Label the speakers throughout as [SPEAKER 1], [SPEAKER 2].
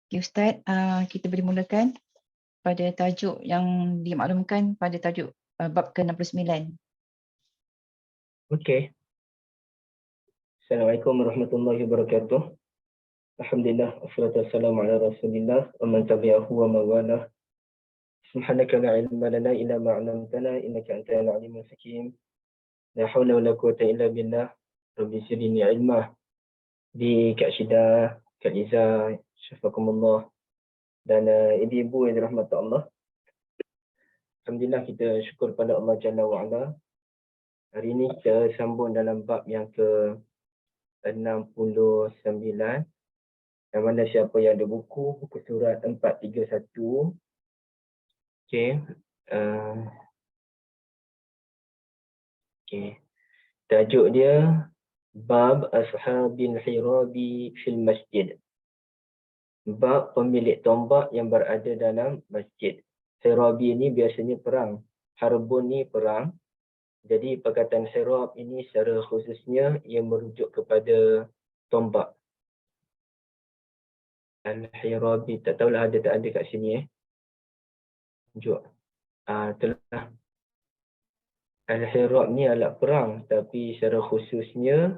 [SPEAKER 1] Okay, Ustaz, kita boleh mulakan pada tajuk yang dimaklumkan pada tajuk bab ke-69.
[SPEAKER 2] Okey. Assalamualaikum warahmatullahi wabarakatuh. Alhamdulillah, wassalatu wassalamu ala Rasulillah wa man tabi'ahu wa man walah. Subhanaka la ilma lana illa ma 'allamtana innaka antal alimul hakim. La haula wala quwwata illa billah. Rabbi zidni ilma. Di Kak Syida, Kak Liza, syafakumullah, dan ibu-ibu yang dirahmati Allah. Alhamdulillah, kita syukur pada Allah Jalla wa Ala. Hari ini kita sambung dalam bab yang ke-69. Yang mana siapa yang ada buku surat 431. Okey. Okey. Tajuk dia Bab Ashabil Hirabi fil Masjid. Bab pemilik tombak yang berada dalam masjid. Hirabi ini biasanya perang. Harbun ni perang. Jadi perkataan hirab ini secara khususnya ia merujuk kepada tombak. Al-Hirabi, tak tahulah ada tak ada kat sini tunjuk. Telah. Al-Hirab ni alat perang, tapi secara khususnya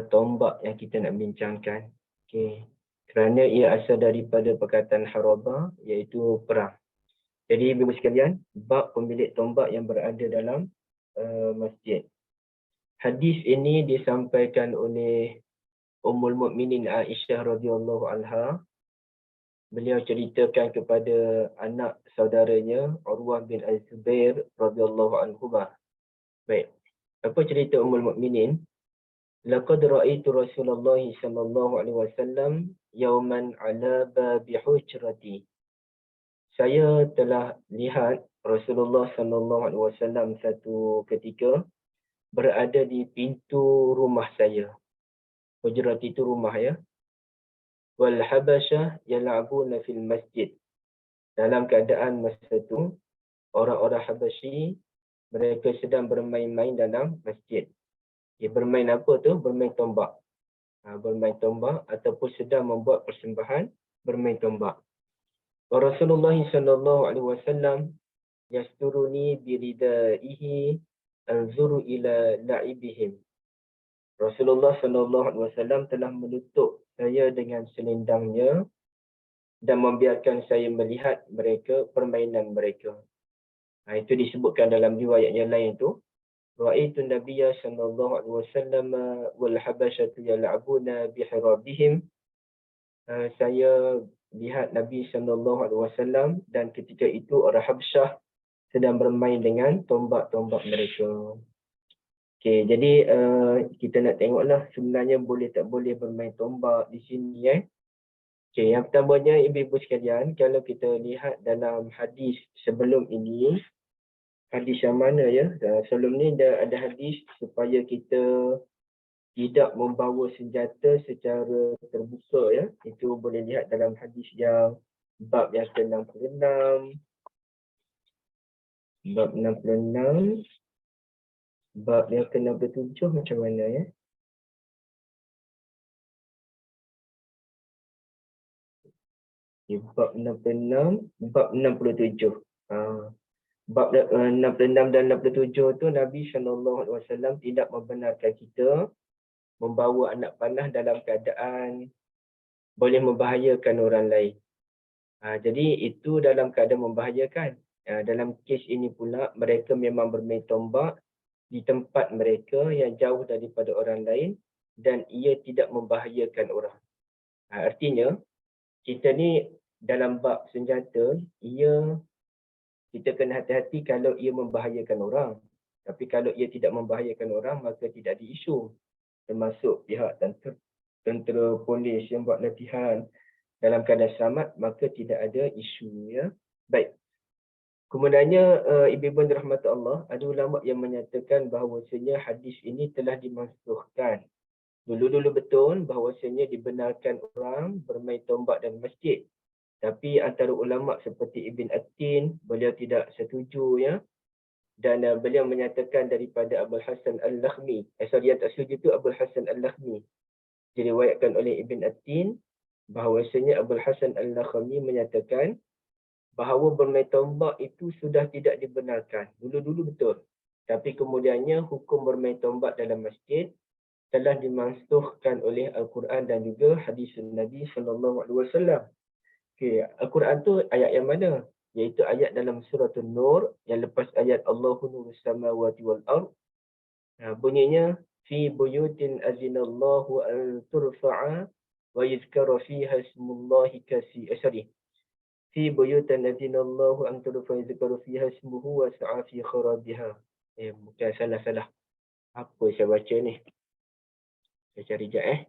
[SPEAKER 2] tombak yang kita nak bincangkan. Okey. Kerana ia asal daripada perkataan haraba, iaitu perang. Jadi ibu sekalian, bab pemilik tombak yang berada dalam masjid. Hadis ini disampaikan oleh Ummul Mukminin Aisyah radhiyallahu anha. Beliau ceritakan kepada anak saudaranya Urwah bin Az-Zubair radhiyallahu anhu. Baik. Apa cerita Ummul Mukminin? Laqad ra'aitu Rasulullah sallallahu alaihi wasallam yawman ala babi hujrati. Saya telah lihat Rasulullah sallallahu alaihi wasallam satu ketika berada di pintu rumah saya. Hujrat itu rumah ya. Wal habasyah yal'abuna fil masjid. Dalam keadaan masa itu orang-orang Habasyi mereka sedang bermain-main dalam masjid. Bermain apa tu? Bermain tombak. Bermain tombak ataupun sedang membuat persembahan bermain tombak. Rasulullah sallallahu alaihi wasallam yasturuni biridaihi anzuru ila la'ibihim. Rasulullah sallallahu alaihi wasallam telah menutup saya dengan selendangnya dan membiarkan saya melihat mereka permainan mereka. Itu disebutkan dalam riwayat yang lain tu. Ra'aitu Nabiyya sallallahu alaihi wasallam wal habasyatu yal'abuna bihrabihim. Saya lihat Nabi sallallahu alaihi wasallam dan ketika itu orang Habsyah sedang bermain dengan tombak-tombak mereka. Okey, jadi kita nak tengoklah sebenarnya boleh tak boleh bermain tombak di sini Okey, yang pertamanya ibu-ibu sekalian, kalau kita lihat dalam hadis sebelum ini, hadis yang mana ya? Sebelum ni ada hadis supaya kita tidak membawa senjata secara terbuka ya. Itu boleh lihat dalam hadis yang bab yang ke-66. Bab 66. Bab yang ke-67 macam mana ya? Bab 66, bab 67. Bab 66 dan 67 tu Nabi SAW tidak membenarkan kita membawa anak panah dalam keadaan boleh membahayakan orang lain. Jadi itu dalam keadaan membahayakan. Dalam kes ini pula mereka memang bermain tombak di tempat mereka yang jauh daripada orang lain dan ia tidak membahayakan orang. Artinya kita ni dalam bab senjata, kita kena hati-hati kalau ia membahayakan orang. Tapi kalau ia tidak membahayakan orang, maka tidak ada isu. Termasuk pihak tentera polis yang buat latihan dalam keadaan selamat, maka tidak ada isu ya. Baik. Kemudiannya Ibu-ibu yang dirahmati Allah, ada ulama yang menyatakan bahawasanya hadis ini telah dimansukhkan. Dulu-dulu betul bahawasanya dibenarkan orang bermain tombak dalam masjid. Tapi antara ulama seperti Ibn At-Tin, beliau tidak setuju ya. Dan beliau menyatakan daripada Abul Hasan Al-Lakhmi. Yang tak setuju itu Abul Hasan Al-Lakhmi. Diriwayatkan oleh Ibn At-Tin bahawasanya Abul Hasan Al-Lakhmi menyatakan bahawa bermain tombak itu sudah tidak dibenarkan. Dulu-dulu betul. Tapi kemudiannya hukum bermain tombak dalam masjid telah dimansukhkan oleh Al-Quran dan juga hadis Nabi sallallahu alaihi wasallam. Okey, Al-Quran tu ayat yang mana? Iaitu ayat dalam surah An-Nur yang lepas ayat Allahu nurus samawati wal ard. Bunyinya fi buyutin azinallahu an turfa'a wa yuzkara fiha ismullahi katsiran. في بيوت أذن الله أن ترفع يذكر فيها اسمه وسعى في خرابها. Bukan salah. Apa saya baca ni? Saya cari jap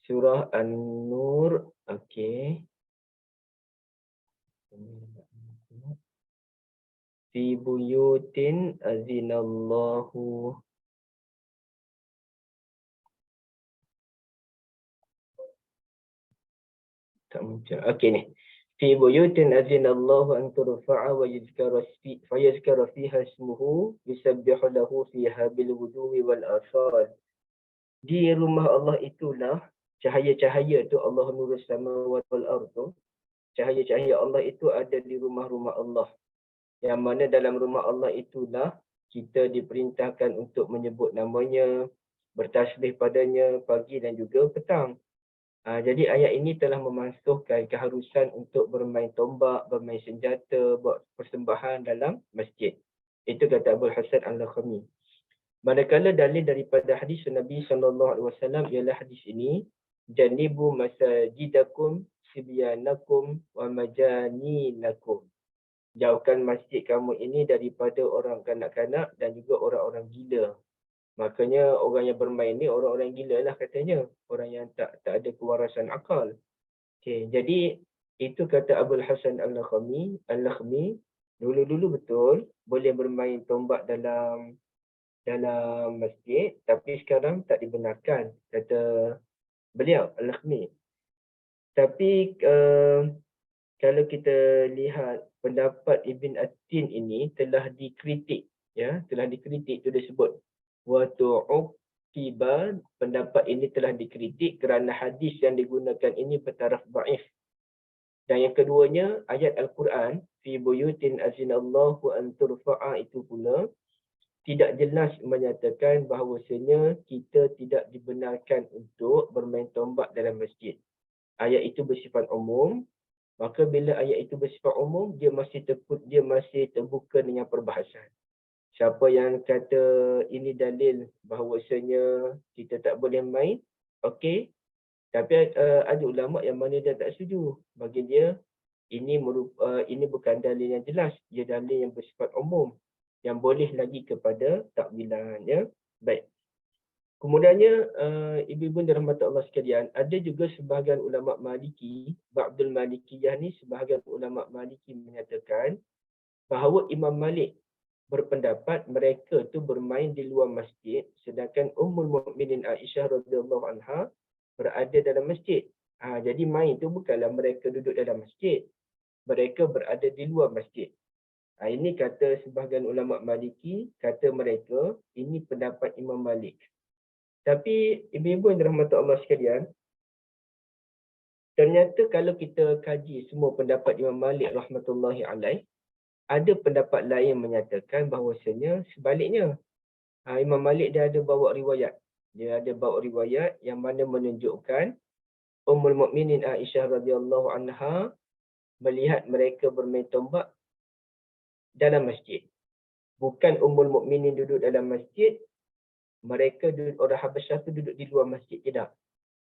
[SPEAKER 2] Surah An-Nur. Okey. Fi buyutin azinallahu. Tak muncul. Okey ni. Fi buyutin azinallahu an turfa'a wa yuzkara fiha ismuhu yusabbihu lahu fiha bil wudu'i wal asal. Di rumah Allah itulah cahaya-cahaya tu Allah nurus samawati wal ard tu. Cahaya-cahaya Allah itu ada di rumah-rumah Allah. Yang mana dalam rumah Allah itulah kita diperintahkan untuk menyebut namanya, bertasbih padanya pagi dan juga petang. Jadi ayat ini telah memansuhkan keharusan untuk bermain tombak, bermain senjata, buat persembahan dalam masjid. Itu kata Abul Hasan Al-Lakhmi. Manakala dalil daripada hadis Nabi SAW ialah hadis ini, janibu masajidakum sibyanakum wa majaninakum. Jauhkan masjid kamu ini daripada orang kanak-kanak dan juga orang-orang gila. Makanya orang yang bermain ni orang-orang gila lah katanya. Orang yang tak ada kewarasan akal. Okay, jadi itu kata Abul Hasan Al-Lakhmi, dulu-dulu betul boleh bermain tombak dalam masjid, tapi sekarang tak dibenarkan, kata beliau Al-Lakhmi. Tapi kalau kita lihat pendapat Ibn At-Tin ini telah dikritik, ya, telah dikritik, itu disebut wa tu'uqiba, pendapat ini telah dikritik kerana hadis yang digunakan ini bertaraf dhaif. Dan yang keduanya, ayat Al-Quran fi buyutin azinallahu an turfa'a itu pula tidak jelas menyatakan bahawasanya kita tidak dibenarkan untuk bermain tombak dalam masjid. Ayat itu bersifat umum, maka bila ayat itu bersifat umum, dia masih terbuka dengan perbahasan. Siapa yang kata ini dalil bahawasanya kita tak boleh main, okey. Tapi ada ulama yang mana dia tak setuju. Bagi dia ini bukan dalil yang jelas, ia dalil yang bersifat umum yang boleh lagi kepada takwilan, ya. Baik. Kemudiannya ibu-ibu dirahmati Allah sekalian, ada juga sebahagian ulama Maliki, Ba'dul Malikiyah ni, sebahagian ulama Maliki menyatakan bahawa Imam Malik berpendapat mereka tu bermain di luar masjid, sedangkan Ummul Mukminin Aisyah radhiyallahu anha berada dalam masjid. Jadi main tu bukanlah mereka duduk dalam masjid, mereka berada di luar masjid. Ini kata sebahagian ulama Maliki, kata mereka ini pendapat Imam Malik. Tapi ibu-ibu yang dirahmati Allah sekalian, ternyata kalau kita kaji semua pendapat Imam Malik rahmatullahi alaih, ada pendapat lain yang menyatakan bahawasanya sebaliknya. Imam Malik dia ada bawa riwayat. Dia ada bawa riwayat yang mana menunjukkan Ummul Mukminin Aisyah radhiyallahu anha melihat mereka bermain tombak dalam masjid. Bukan Ummul Mukminin duduk dalam masjid, mereka orang Habasyah tu duduk di luar masjid, tidak.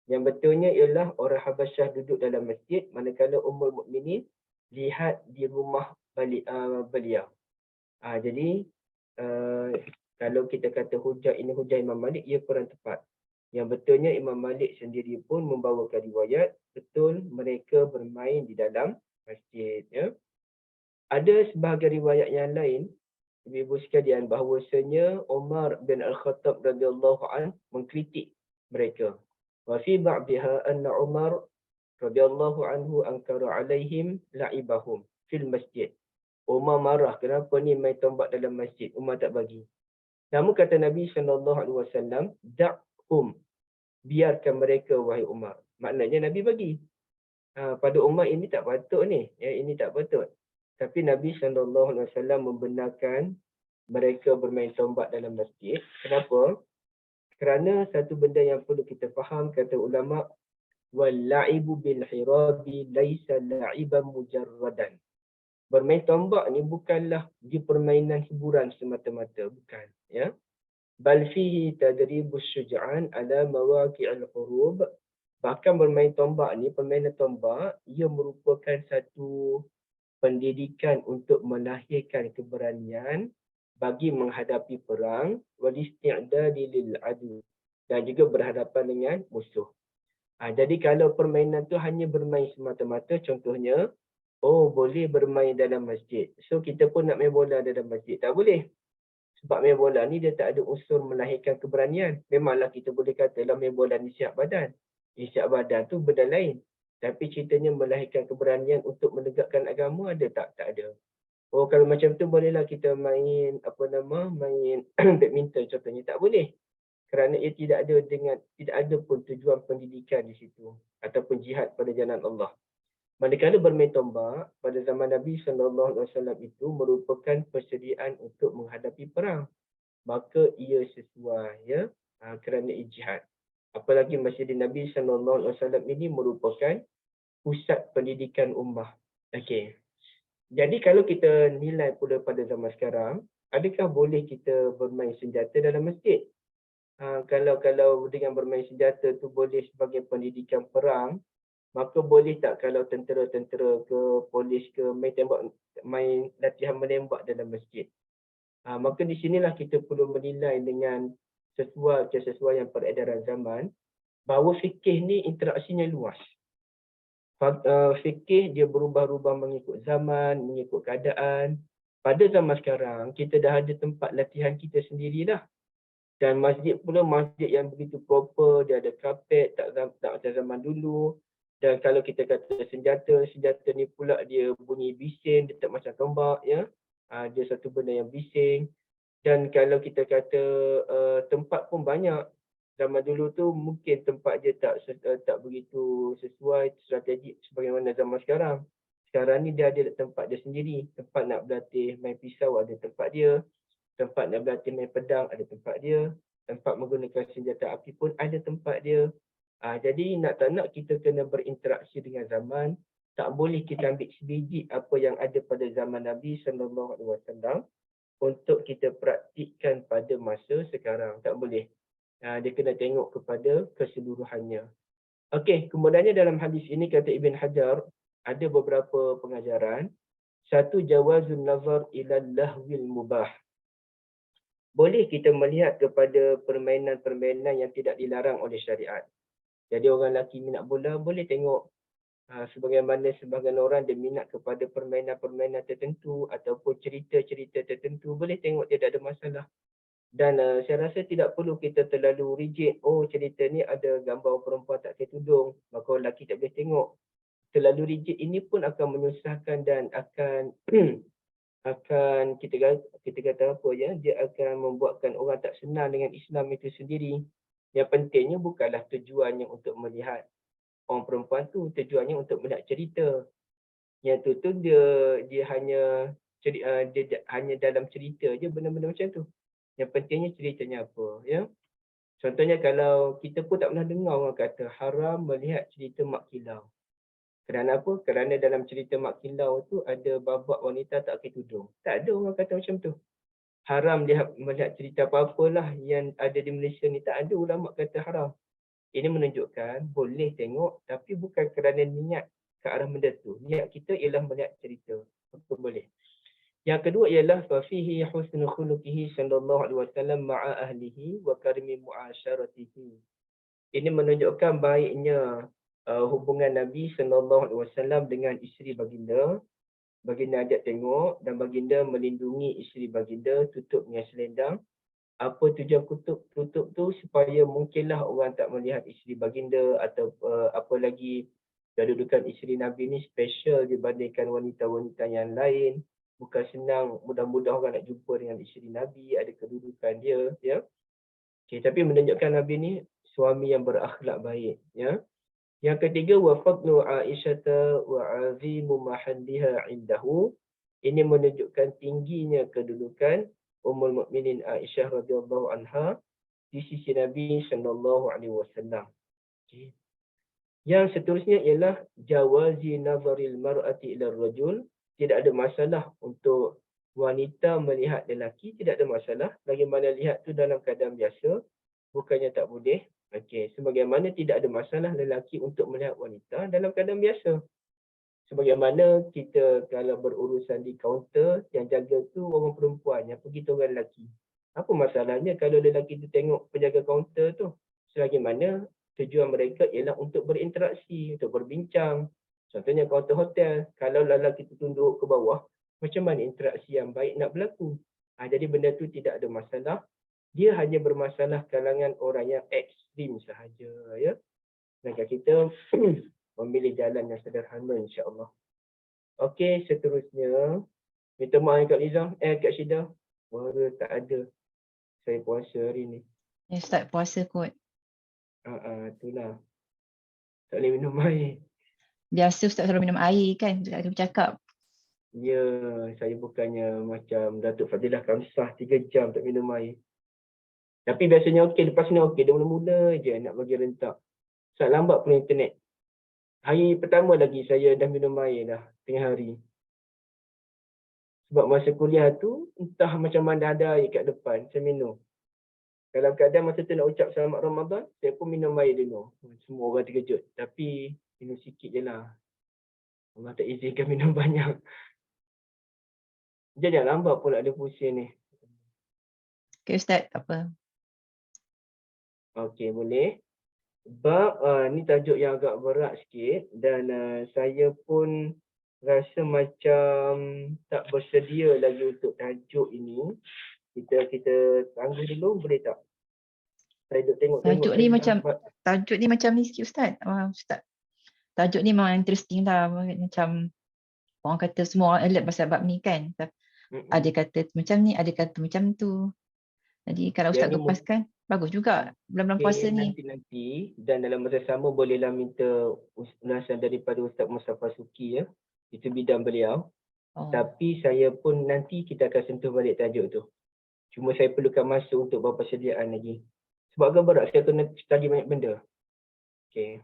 [SPEAKER 2] Yang betulnya ialah orang Habasyah duduk dalam masjid, manakala Ummul Mukminin lihat di rumah beliau. Jadi kalau kita kata hujah ini hujah Imam Malik, ia kurang tepat. Yang betulnya Imam Malik sendiri pun membawakan riwayat betul mereka bermain di dalam masjid. Ya. Ada sebahagian riwayat yang lain, ibu-ibu sekalian, bahawasanya Umar bin Al-Khattab radhiyallahu an mengkritik mereka. Wa fi ba'daha anna Umar radhiyallahu anhu ankara alaihim la'ibahum fil masjid. Umar marah, kenapa ni main tombak dalam masjid? Umar tak bagi. Namun kata Nabi SAW, da'hum, biarkan mereka wahai Umar. Maknanya Nabi bagi. Pada Umar ini tak patut ni. Ya, ini tak patut. Tapi Nabi SAW membenarkan mereka bermain tombak dalam masjid. Kenapa? Kerana satu benda yang perlu kita faham, kata ulama, wal-la'ibu bil hirabi laisa la'iban mujarradan. Bermain tombak ni bukanlah di permainan hiburan semata-mata, bukan, ya. Bal fihi tadribus syuja'an ala mawaqi'il hurub. Bahkan bermain tombak ni, permainan tombak, ia merupakan satu pendidikan untuk melahirkan keberanian bagi menghadapi perang, wal isti'dadi lil adu, dan juga berhadapan dengan musuh. Jadi kalau permainan tu hanya bermain semata-mata, contohnya, boleh bermain dalam masjid. So kita pun nak main bola dalam masjid, tak boleh. Sebab main bola ni dia tak ada unsur melahirkan keberanian. Memanglah kita boleh kata dalam main bola ni siap badan. Siap badan tu benda lain. Tapi ceritanya melahirkan keberanian untuk menegakkan agama ada tak? Tak ada. Kalau macam tu bolehlah kita main main badminton contohnya, tak boleh. Kerana ia tidak ada pun tujuan pendidikan di situ ataupun jihad pada jalan Allah. Manakala bermain tombak pada zaman Nabi SAW itu merupakan persediaan untuk menghadapi perang. Maka ia sesuai, ya, kerana jihad. Apalagi Masjid Nabi SAW ini merupakan pusat pendidikan ummah. Okey. Jadi kalau kita nilai pula pada zaman sekarang, adakah boleh kita bermain senjata dalam masjid? Kalau dengan bermain senjata tu boleh sebagai pendidikan perang, maka boleh tak kalau tentera-tentera ke polis ke main latihan menembak dalam masjid? Maka di sinilah kita perlu menilai dengan sesuai yang peredaran zaman, bahawa fikih ni interaksinya luas. Fikih dia berubah-ubah mengikut zaman, mengikut keadaan. Pada zaman sekarang, kita dah ada tempat latihan kita sendirilah. Dan masjid pula masjid yang begitu proper, dia ada kapet, tak macam zaman dulu. Dan kalau kita kata senjata ni pula dia bunyi bising, dia tak macam tombak, ya. Dia satu benda yang bising. Dan kalau kita kata tempat pun banyak. Zaman dulu tu mungkin tempat dia tak begitu sesuai strategik sebagaimana zaman sekarang. Sekarang ni dia ada tempat dia sendiri. Tempat nak berlatih main pisau ada tempat dia. Tempat nak berlatih main pedang ada tempat dia. Tempat menggunakan senjata api pun ada tempat dia. Jadi nak tak nak kita kena berinteraksi dengan zaman. Tak boleh kita ambil sebiji apa yang ada pada zaman Nabi SAW untuk kita praktikkan pada masa sekarang. Tak boleh. Dia kena tengok kepada keseluruhannya. Okey, kemudiannya dalam hadis ini kata Ibn Hajar, ada beberapa pengajaran. Satu, jawazun nazar ila lahwil mubah. Boleh kita melihat kepada permainan-permainan yang tidak dilarang oleh syariat. Jadi orang lelaki minat bola, boleh tengok sebagaimana sebahagian orang dia minat kepada permainan-permainan tertentu ataupun cerita-cerita tertentu, boleh tengok dia tak ada masalah. Dan saya rasa tidak perlu kita terlalu rigid, cerita ni ada gambar perempuan tak pakai tudung, maka orang lelaki tak boleh tengok. Terlalu rigid ini pun akan menyusahkan dan akan kita kata apa ya, dia akan membuatkan orang tak senang dengan Islam itu sendiri. Yang pentingnya bukanlah tujuannya untuk melihat orang perempuan tu, tujuannya untuk melihat cerita. Yang tu dia hanya dalam cerita je benda-benda macam tu. Yang pentingnya ceritanya apa, ya. Contohnya kalau kita pun tak pernah dengar orang kata haram melihat cerita mak kilau. Kerana apa? Kerana dalam cerita mak kilau tu ada babak wanita tak pakai tudung. Tak ada orang kata macam tu. Haram melihat cerita apa-apalah yang ada di Malaysia ni, tak ada ulama kata haram. Ini menunjukkan boleh tengok tapi bukan kerana niat ke arah benda tu. Niat kita ialah melihat cerita. Betul boleh. Yang kedua ialah fafihi husnul khuluqihi sallallahu alaihi wasallam ma'a ahlihi wa karimi mu'asyaratihi. Ini menunjukkan baiknya hubungan Nabi SAW dengan isteri baginda. Baginda ajak tengok dan baginda melindungi isteri baginda, tutup dengan selendang. Apa tujuan tutup tu supaya mungkinlah orang tak melihat isteri baginda atau apa lagi kedudukan isteri Nabi ni special dibandingkan wanita-wanita yang lain. Bukan senang, mudah-mudah orang nak jumpa dengan isteri Nabi, ada kedudukan dia, ya. Okay, tapi menunjukkan Nabi ni suami yang berakhlak baik, ya. Yang ketiga, wa fadlu Aisyata wa azimu mahalliha indahu. Ini menunjukkan tingginya kedudukan Ummul Mukminin Aisyah radhiyallahu anha di sisi Nabi sallallahu alaihi wasallam. Okay. Yang seterusnya ialah jawazi nazaril mar'ati ila rajul. Tidak ada masalah untuk wanita melihat lelaki, tidak ada masalah. Bagaimana lihat tu dalam keadaan biasa, bukannya tak boleh. Okey, sebagaimana tidak ada masalah lelaki untuk melihat wanita dalam keadaan biasa. Sebagaimana kita kalau berurusan di kaunter, yang jaga tu orang perempuan, yang pergi tu orang lelaki. Apa masalahnya kalau lelaki tu tengok penjaga kaunter tu? Selagi mana tujuan mereka ialah untuk berinteraksi, untuk berbincang. Contohnya kaunter hotel, kalau lelaki tu tunduk ke bawah, macam mana interaksi yang baik nak berlaku? Jadi benda tu tidak ada masalah. Dia hanya bermasalah kalangan orang yang ekstrim sahaja, ya. Sedangkan kita memilih jalan yang sederhana, insya-Allah. Okey, seterusnya minta maaf Kak Liza, Kak Syida. Suara tak ada. Saya puasa hari ni.
[SPEAKER 1] Ya, Ustaz puasa kot.
[SPEAKER 2] Itulah. Tak boleh minum air.
[SPEAKER 1] Biasa Ustaz selalu minum air kan, Ustaz bercakap.
[SPEAKER 2] Ya, saya bukannya macam Datuk Fadilah Kamsah 3 jam tak minum air. Tapi biasanya okey, lepas ni okey. Dia mula-mula je nak bagi rentak. Sangat lambat pun internet. Hari pertama lagi saya dah minum air dah, tengah hari. Sebab masa kuliah tu, entah macam mana ada air kat depan, saya minum. Dalam keadaan masa tu nak ucap selamat Ramadan, saya pun minum air dulu. Semua orang terkejut. Tapi minum sikit je lah. Allah tak izinkan minum banyak. Jangan lambat pula dia pusing ni.
[SPEAKER 1] Okay Ustaz, tak apa.
[SPEAKER 2] Okey, boleh. Bab, ni tajuk yang agak berat sikit dan saya pun rasa macam tak bersedia lagi untuk tajuk ini. Kita tangguh dulu, boleh tak? Saya duk tengok-tengok
[SPEAKER 1] Tajuk ni macam ni sikit Ustaz. Ustaz. Tajuk ni memang interesting lah. Macam orang kata semua orang alert pasal bab ni kan. Ada kata macam ni, ada kata macam tu. Jadi kalau Ustaz lepaskan, bagus juga bulan-bulan puasa ni.
[SPEAKER 2] Nanti dan dalam masa sama bolehlah minta ulasan daripada Ustaz Mustafa Suki, ya. Itu bidang beliau. Tapi saya pun nanti kita akan sentuh balik tajuk tu. Cuma saya perlukan masa untuk buat persediaan lagi. Sebab agak berat saya kena study banyak benda. Okey.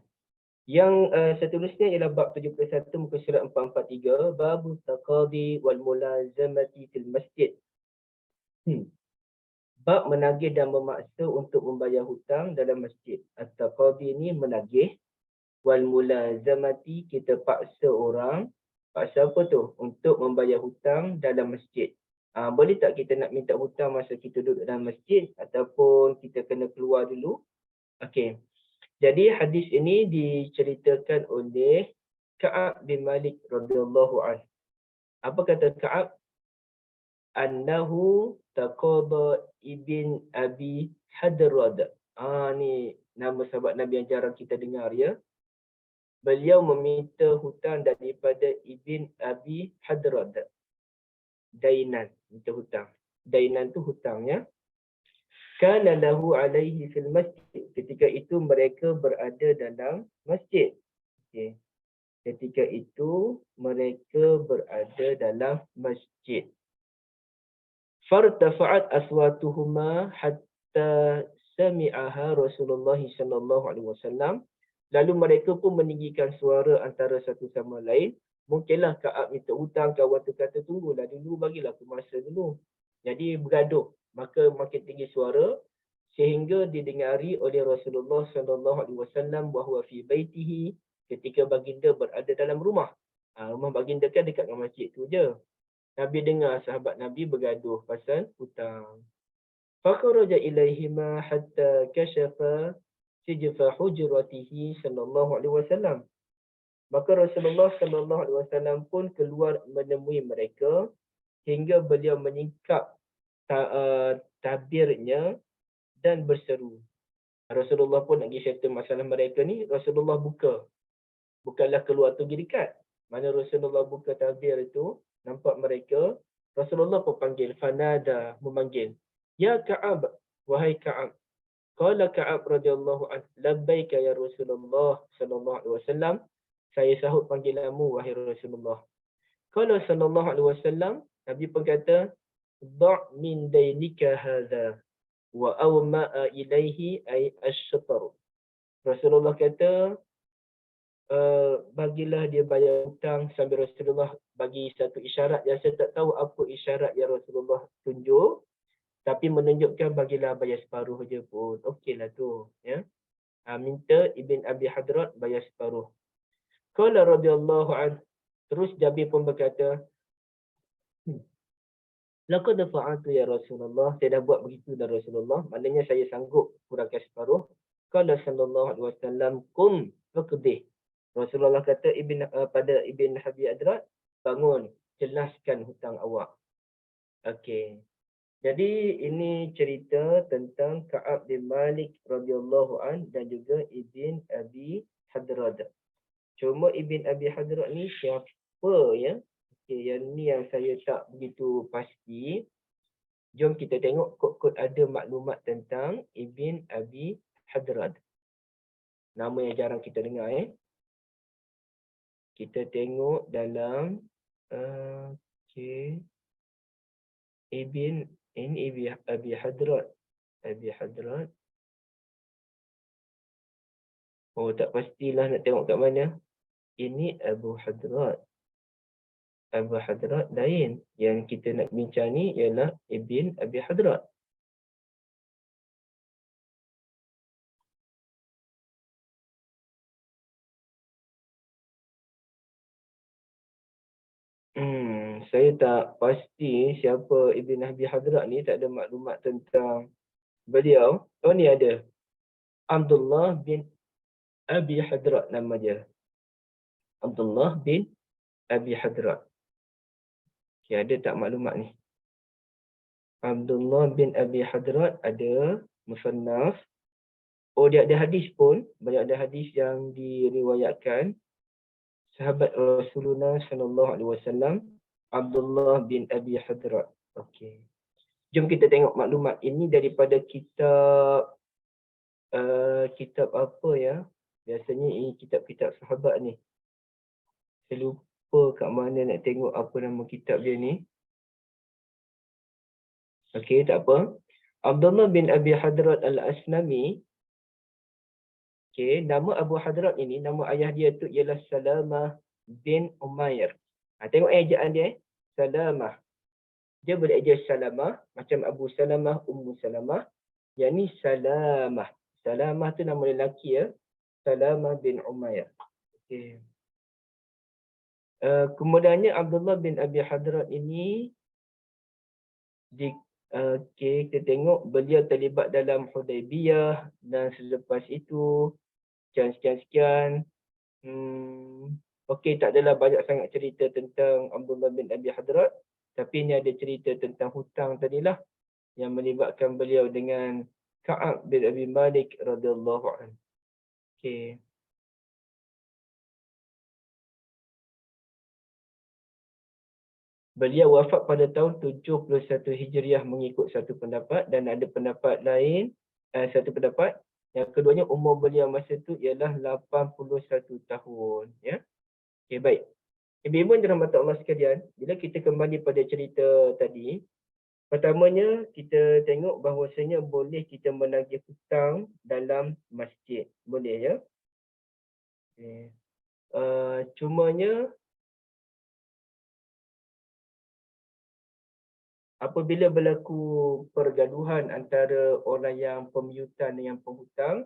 [SPEAKER 2] Yang seterusnya ialah bab 71 muka surat 443, bab taqadi wal mulazamati fil masjid. Bab menagih dan memaksa untuk membayar hutang dalam masjid. At-taqadi ni menagih, wal mulazamati kita paksa orang. Paksa apa tu? Untuk membayar hutang dalam masjid. Boleh tak kita nak minta hutang masa kita duduk dalam masjid ataupun kita kena keluar dulu? Okey. Jadi hadis ini diceritakan oleh Ka'ab bin Malik radhiyallahu anhu. Apa kata Ka'ab? Annahu taqada ibn Abi Hadrad. Ni nama sahabat Nabi yang jarang kita dengar, ya. Beliau meminta hutang daripada Ibn Abi Hadrad. Dainan, minta hutang. Dainan tu hutangnya. Kana lahu alaihi fil masjid. Ketika itu mereka berada dalam masjid. Okay. Ketika itu mereka berada dalam masjid. Fartafa'at aswatuhuma hatta sami'aha Rasulullah sallallahu alaihi wasallam. Lalu mereka pun meninggikan suara antara satu sama lain. Mungkinlah Ka'ab minta hutang, kawan tu kata tunggulah dulu, bagilah aku masa dulu. Jadi bergaduh, maka makin tinggi suara sehingga didengari oleh Rasulullah sallallahu alaihi wasallam bahawa fi baitihi, ketika baginda berada dalam rumah. Rumah baginda kan dekat dengan masjid tu je. Nabi dengar sahabat Nabi bergaduh pasal hutang. Fakharaja ilaihima hatta kashafa sijfa hujratihi sallallahu alaihi wasallam. Maka Rasulullah sallallahu alaihi wasallam pun keluar menemui mereka hingga beliau menyingkap tabirnya dan berseru. Rasulullah pun nak pergi settle masalah mereka ni, Rasulullah buka. Bukanlah keluar tu pergi dekat. Mana Rasulullah buka tabir itu, nampak mereka, Rasulullah pun panggil, fanada, memanggil. Ya Ka'ab, wahai Ka'ab. Qala Ka'ab radhiyallahu anhu, labbaika ya Rasulullah sallallahu alaihi wasallam. Saya sahut panggilanmu wahai Rasulullah. Qala sallallahu alaihi wasallam, Nabi pun kata, "Da' min dainika hadha wa awma'a ilaihi ay ash-shatr." Rasulullah kata, bagilah dia bayar hutang, sambil Rasulullah bagi satu isyarat yang saya tak tahu apa isyarat yang Rasulullah tunjuk, tapi menunjukkan bagilah bayar separuh je pun. Okeylah tu, ya. Minta Ibn Abi Hadrat bayar separuh. Qala radhiyallahu anhu, terus Jabir pun berkata, laqad fa'altu ya Rasulullah, saya dah buat begitu dah Rasulullah, maknanya saya sanggup kurangkan separuh. Qala sallallahu alaihi wasallam, qum faqdih. Rasulullah kata pada Ibn Abi Hadrat, bangun, jelaskan hutang awak. Okey. Jadi ini cerita tentang Ka'ab bin Malik radhiyallahu an dan juga Ibn Abi Hadrat. Cuma Ibn Abi Hadrat ni siapa, ya? Okey, yang ni yang saya tak begitu pasti. Jom kita tengok kod-kod ada maklumat tentang Ibn Abi Hadrat. Nama yang jarang kita dengar, Kita tengok dalam Abi Hadrat. Abi Hadrat. Oh, tak pastilah nak tengok kat mana. Ini Abu Hadrat. Abu Hadrat lain. Yang kita nak bincang ni ialah Ibn Abi Hadrat. Saya tak pasti siapa Ibn Abi Hadrat ni, tak ada maklumat tentang beliau. Oh, ni ada. Abdullah bin Abi Hadrat nama dia. Abdullah bin Abi Hadrat. Okay, ada tak maklumat ni? Abdullah bin Abi Hadrat ada musannaf. Oh, dia ada hadis pun. Banyak ada hadis yang diriwayatkan. Sahabat Rasulullah sallallahu alaihi wasallam, Abdullah bin Abi Hadrat. Okey. Jom kita tengok maklumat ini daripada kitab kitab apa ya? Biasanya ini kitab-kitab sahabat ni. Saya lupa kat mana nak tengok apa nama kitab dia ni. Okey, tak apa. Abdullah bin Abi Hadrat al-Asnami. Okey, nama Abu Hadrat ini, nama ayah dia tu ialah Salamah bin Umair. Tengok ejaan dia. Salamah. Dia boleh eja Salamah. Macam Abu Salamah, Ummu Salamah. Yang ni Salamah. Salamah tu nama lelaki, ya. Salamah bin Umair. Okay. Kemudiannya Abdullah bin Abi Hadrat ini, kita tengok beliau terlibat dalam Hudaibiyah dan selepas itu sekian-sekian. Okey, tak adalah banyak sangat cerita tentang Abdullah bin Abi Hadrat, tapi ini ada cerita tentang hutang tadilah yang melibatkan beliau dengan Ka'ab bin Abi Malik radhiyallahu anhu. Okey. Beliau wafat pada tahun 71 Hijriah mengikut satu pendapat, dan ada pendapat lain, satu pendapat yang keduanya umur beliau masa itu ialah 81 tahun, ya. Okey, baik. Ibu-ibu yang dirahmati Allah sekalian, bila kita kembali pada cerita tadi, pertamanya kita tengok bahawasanya boleh kita menagih hutang dalam masjid. Boleh, ya. Okay. Cumanya apabila berlaku pergaduhan antara orang yang pemiutan dengan penghutang,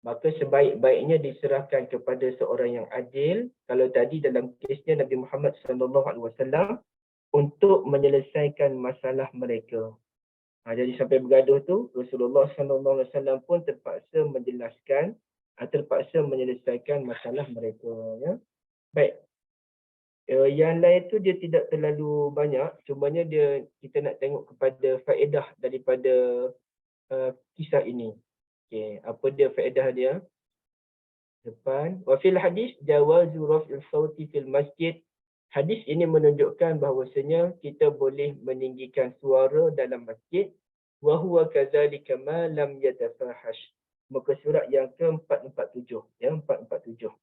[SPEAKER 2] maka sebaik-baiknya diserahkan kepada seorang yang adil. Kalau tadi dalam kesnya Nabi Muhammad SAW untuk menyelesaikan masalah mereka. Jadi sampai bergaduh tu Rasulullah SAW pun terpaksa menjelaskan, terpaksa menyelesaikan masalah mereka. Ya. Baik. Yang lain tu dia tidak terlalu banyak, cumanya kita nak tengok kepada faedah daripada kisah ini. Okey, apa dia faedah dia? Depan. Wa fil hadis jawazu raf'il sauti fil masjid. Hadis ini menunjukkan bahawasanya kita boleh meninggikan suara dalam masjid. Wa huwa kadzalika ma lam yatafahash. Muka surat yang ke-447, ya, 447.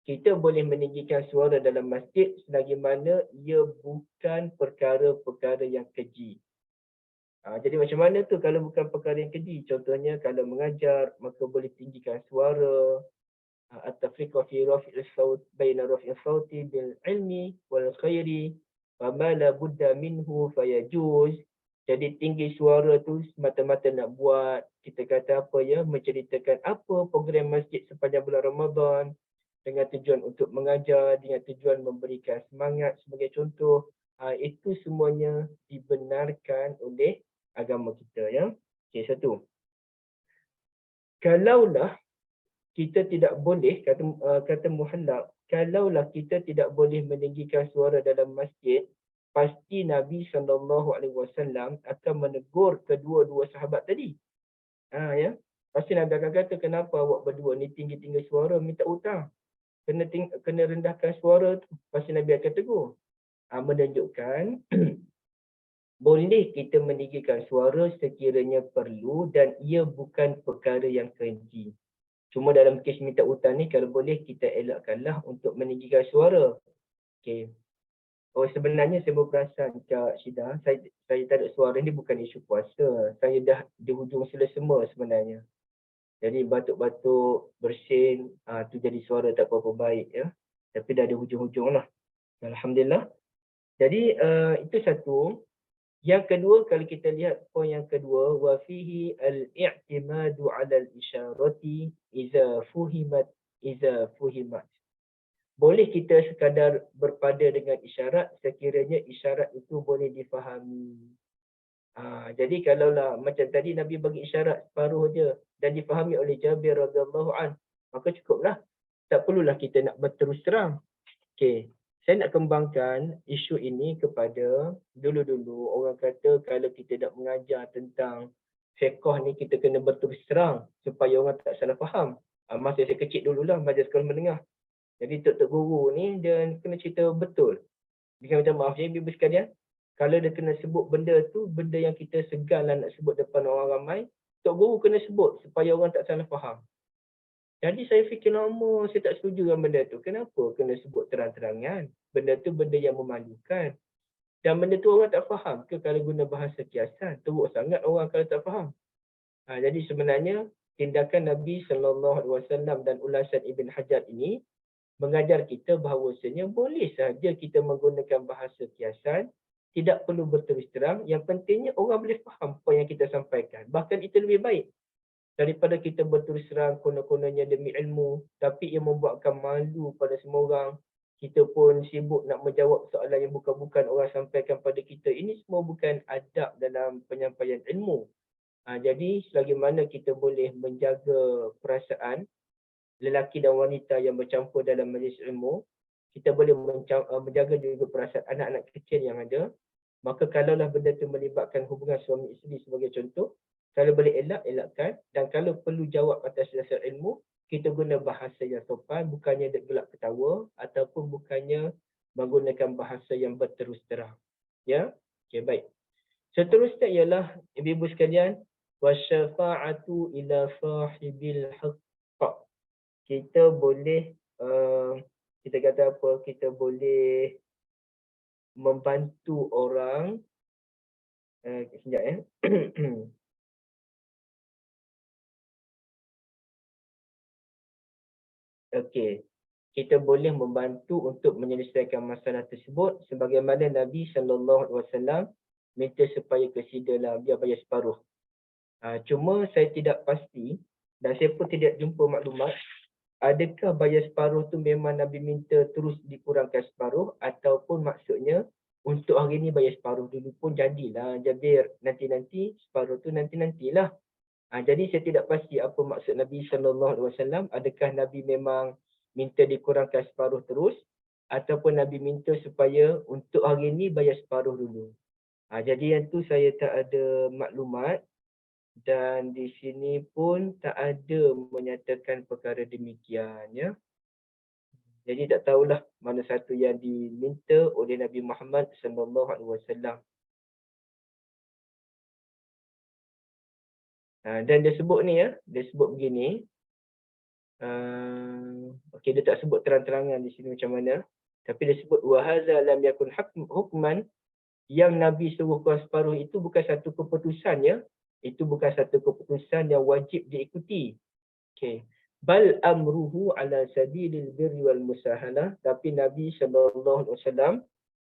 [SPEAKER 2] Kita boleh meninggikan suara dalam masjid selagi mana ia bukan perkara-perkara yang keji. Jadi macam mana tu kalau bukan perkara yang keji? Contohnya kalau mengajar, maka boleh tinggikan suara. At-tafriqu fi raf'il saut baina raf'il sauti bil ilmi wal khairi wa ma la budda minhu fayajuz. Jadi tinggi suara tu semata-mata nak buat, kita kata apa ya, menceritakan apa program masjid sepanjang bulan Ramadan dengan tujuan untuk mengajar, dengan tujuan memberikan semangat sebagai contoh. Itu semuanya dibenarkan oleh agama kita, ya. Okey, satu. Kalaulah kita tidak boleh, kata Muhallab, kalaulah kita tidak boleh meninggikan suara dalam masjid, pasti Nabi SAW akan menegur kedua-dua sahabat tadi. Ya. Pasti Nabi akan kata, kenapa awak berdua ni tinggi-tinggi suara minta hutang? Kena rendahkan suara tu. Pasti Nabi akan tegur. Menunjukkan boleh kita meninggikan suara sekiranya perlu dan ia bukan perkara yang keji. Cuma dalam kes minta hutang ni, kalau boleh kita elakkanlah untuk meninggikan suara. Okey. Sebenarnya saya berperasan Kak Syida, saya tak ada suara ni bukan isu puasa. Saya dah di hujung selesema sebenarnya. Jadi batuk-batuk, bersin, tu jadi suara tak berapa baik, ya. Tapi dah ada hujung-hujung lah. Alhamdulillah. Jadi itu satu. Yang kedua, kalau kita lihat poin yang kedua, wa fihi al-i'timadu 'ala al-isyarati idza fuhimat. Boleh kita sekadar berpada dengan isyarat sekiranya isyarat itu boleh difahami. Jadi kalaulah macam tadi Nabi bagi isyarat separuh je dan difahami oleh Jabir radhiyallahu an, maka cukuplah. Tak perlulah kita nak berterus terang. Okey. Saya nak kembangkan isu ini kepada dulu-dulu orang kata kalau kita nak mengajar tentang fiqh ni kita kena berterus terang supaya orang tak salah faham. Masa saya kecil dululah belajar sekolah menengah. Jadi tok guru ni dia kena cerita betul. Dia minta maaf je ibu sekalian. Kalau dia kena sebut benda tu, benda yang kita segan lah nak sebut depan orang ramai, tok guru kena sebut supaya orang tak salah faham. Jadi saya fikir lama, saya tak setuju dengan benda tu. Kenapa kena sebut terang-terangan? Benda tu benda yang memalukan. Dan benda tu orang tak faham ke kalau guna bahasa kiasan? Teruk sangat orang kalau tak faham. Jadi sebenarnya tindakan Nabi SAW dan ulasan Ibn Hajar ini mengajar kita bahawasanya boleh saja kita menggunakan bahasa kiasan, tidak perlu berterus terang. Yang pentingnya orang boleh faham apa yang kita sampaikan. Bahkan itu lebih baik daripada kita berterus terang konon-kononnya demi ilmu, tapi ia membuatkan malu pada semua orang. Kita pun sibuk nak menjawab soalan yang bukan-bukan orang sampaikan pada kita. Ini semua bukan adab dalam penyampaian ilmu. Jadi selagi mana kita boleh menjaga perasaan lelaki dan wanita yang bercampur dalam majlis ilmu, kita boleh menjaga juga perasaan anak-anak kecil yang ada. Maka kalaulah benda itu melibatkan hubungan suami isteri sebagai contoh, kalau boleh elakkan. Dan kalau perlu jawab atas dasar ilmu, kita guna bahasa yang sopan, bukannya gelak ketawa ataupun bukannya menggunakan bahasa yang berterus terang. Ya, okay, baik. Seterusnya ialah ibu-ibu sekalian, wasyafa'atu ila sahibil haqq. Kita boleh kita kata apa? Kita boleh membantu orang. Sekejap ya. Okey. Kita boleh membantu untuk menyelesaikan masalah tersebut sebagaimana Nabi SAW minta supaya kesidalah dia bayar separuh. Cuma saya tidak pasti dan saya pun tidak jumpa maklumat adakah bayar separuh tu memang Nabi minta terus dikurangkan separuh ataupun maksudnya untuk hari ni bayar separuh dulu pun jadilah Jabir. Nanti-nanti, separuh tu nanti-nantilah. Jadi saya tidak pasti apa maksud Nabi SAW. Adakah Nabi memang minta dikurangkan separuh terus, ataupun Nabi minta supaya untuk hari ni bayar separuh dulu. Jadi yang tu saya tak ada maklumat, dan di sini pun tak ada menyatakan perkara demikian, ya. Jadi tak tahulah mana satu yang diminta oleh Nabi Muhammad SAW. Dan dia sebut ni, ya, dia sebut begini. Okey, dia tak sebut terang-terangan di sini macam mana, tapi dia sebut wa hadza lam yakun hukman, yang Nabi suruh keluar separuh itu bukan satu keputusan, ya. Itu bukan satu keputusan yang wajib diikuti. Okey. Bal amruhu ala sabilil birri wal musahalah, tapi Nabi SAW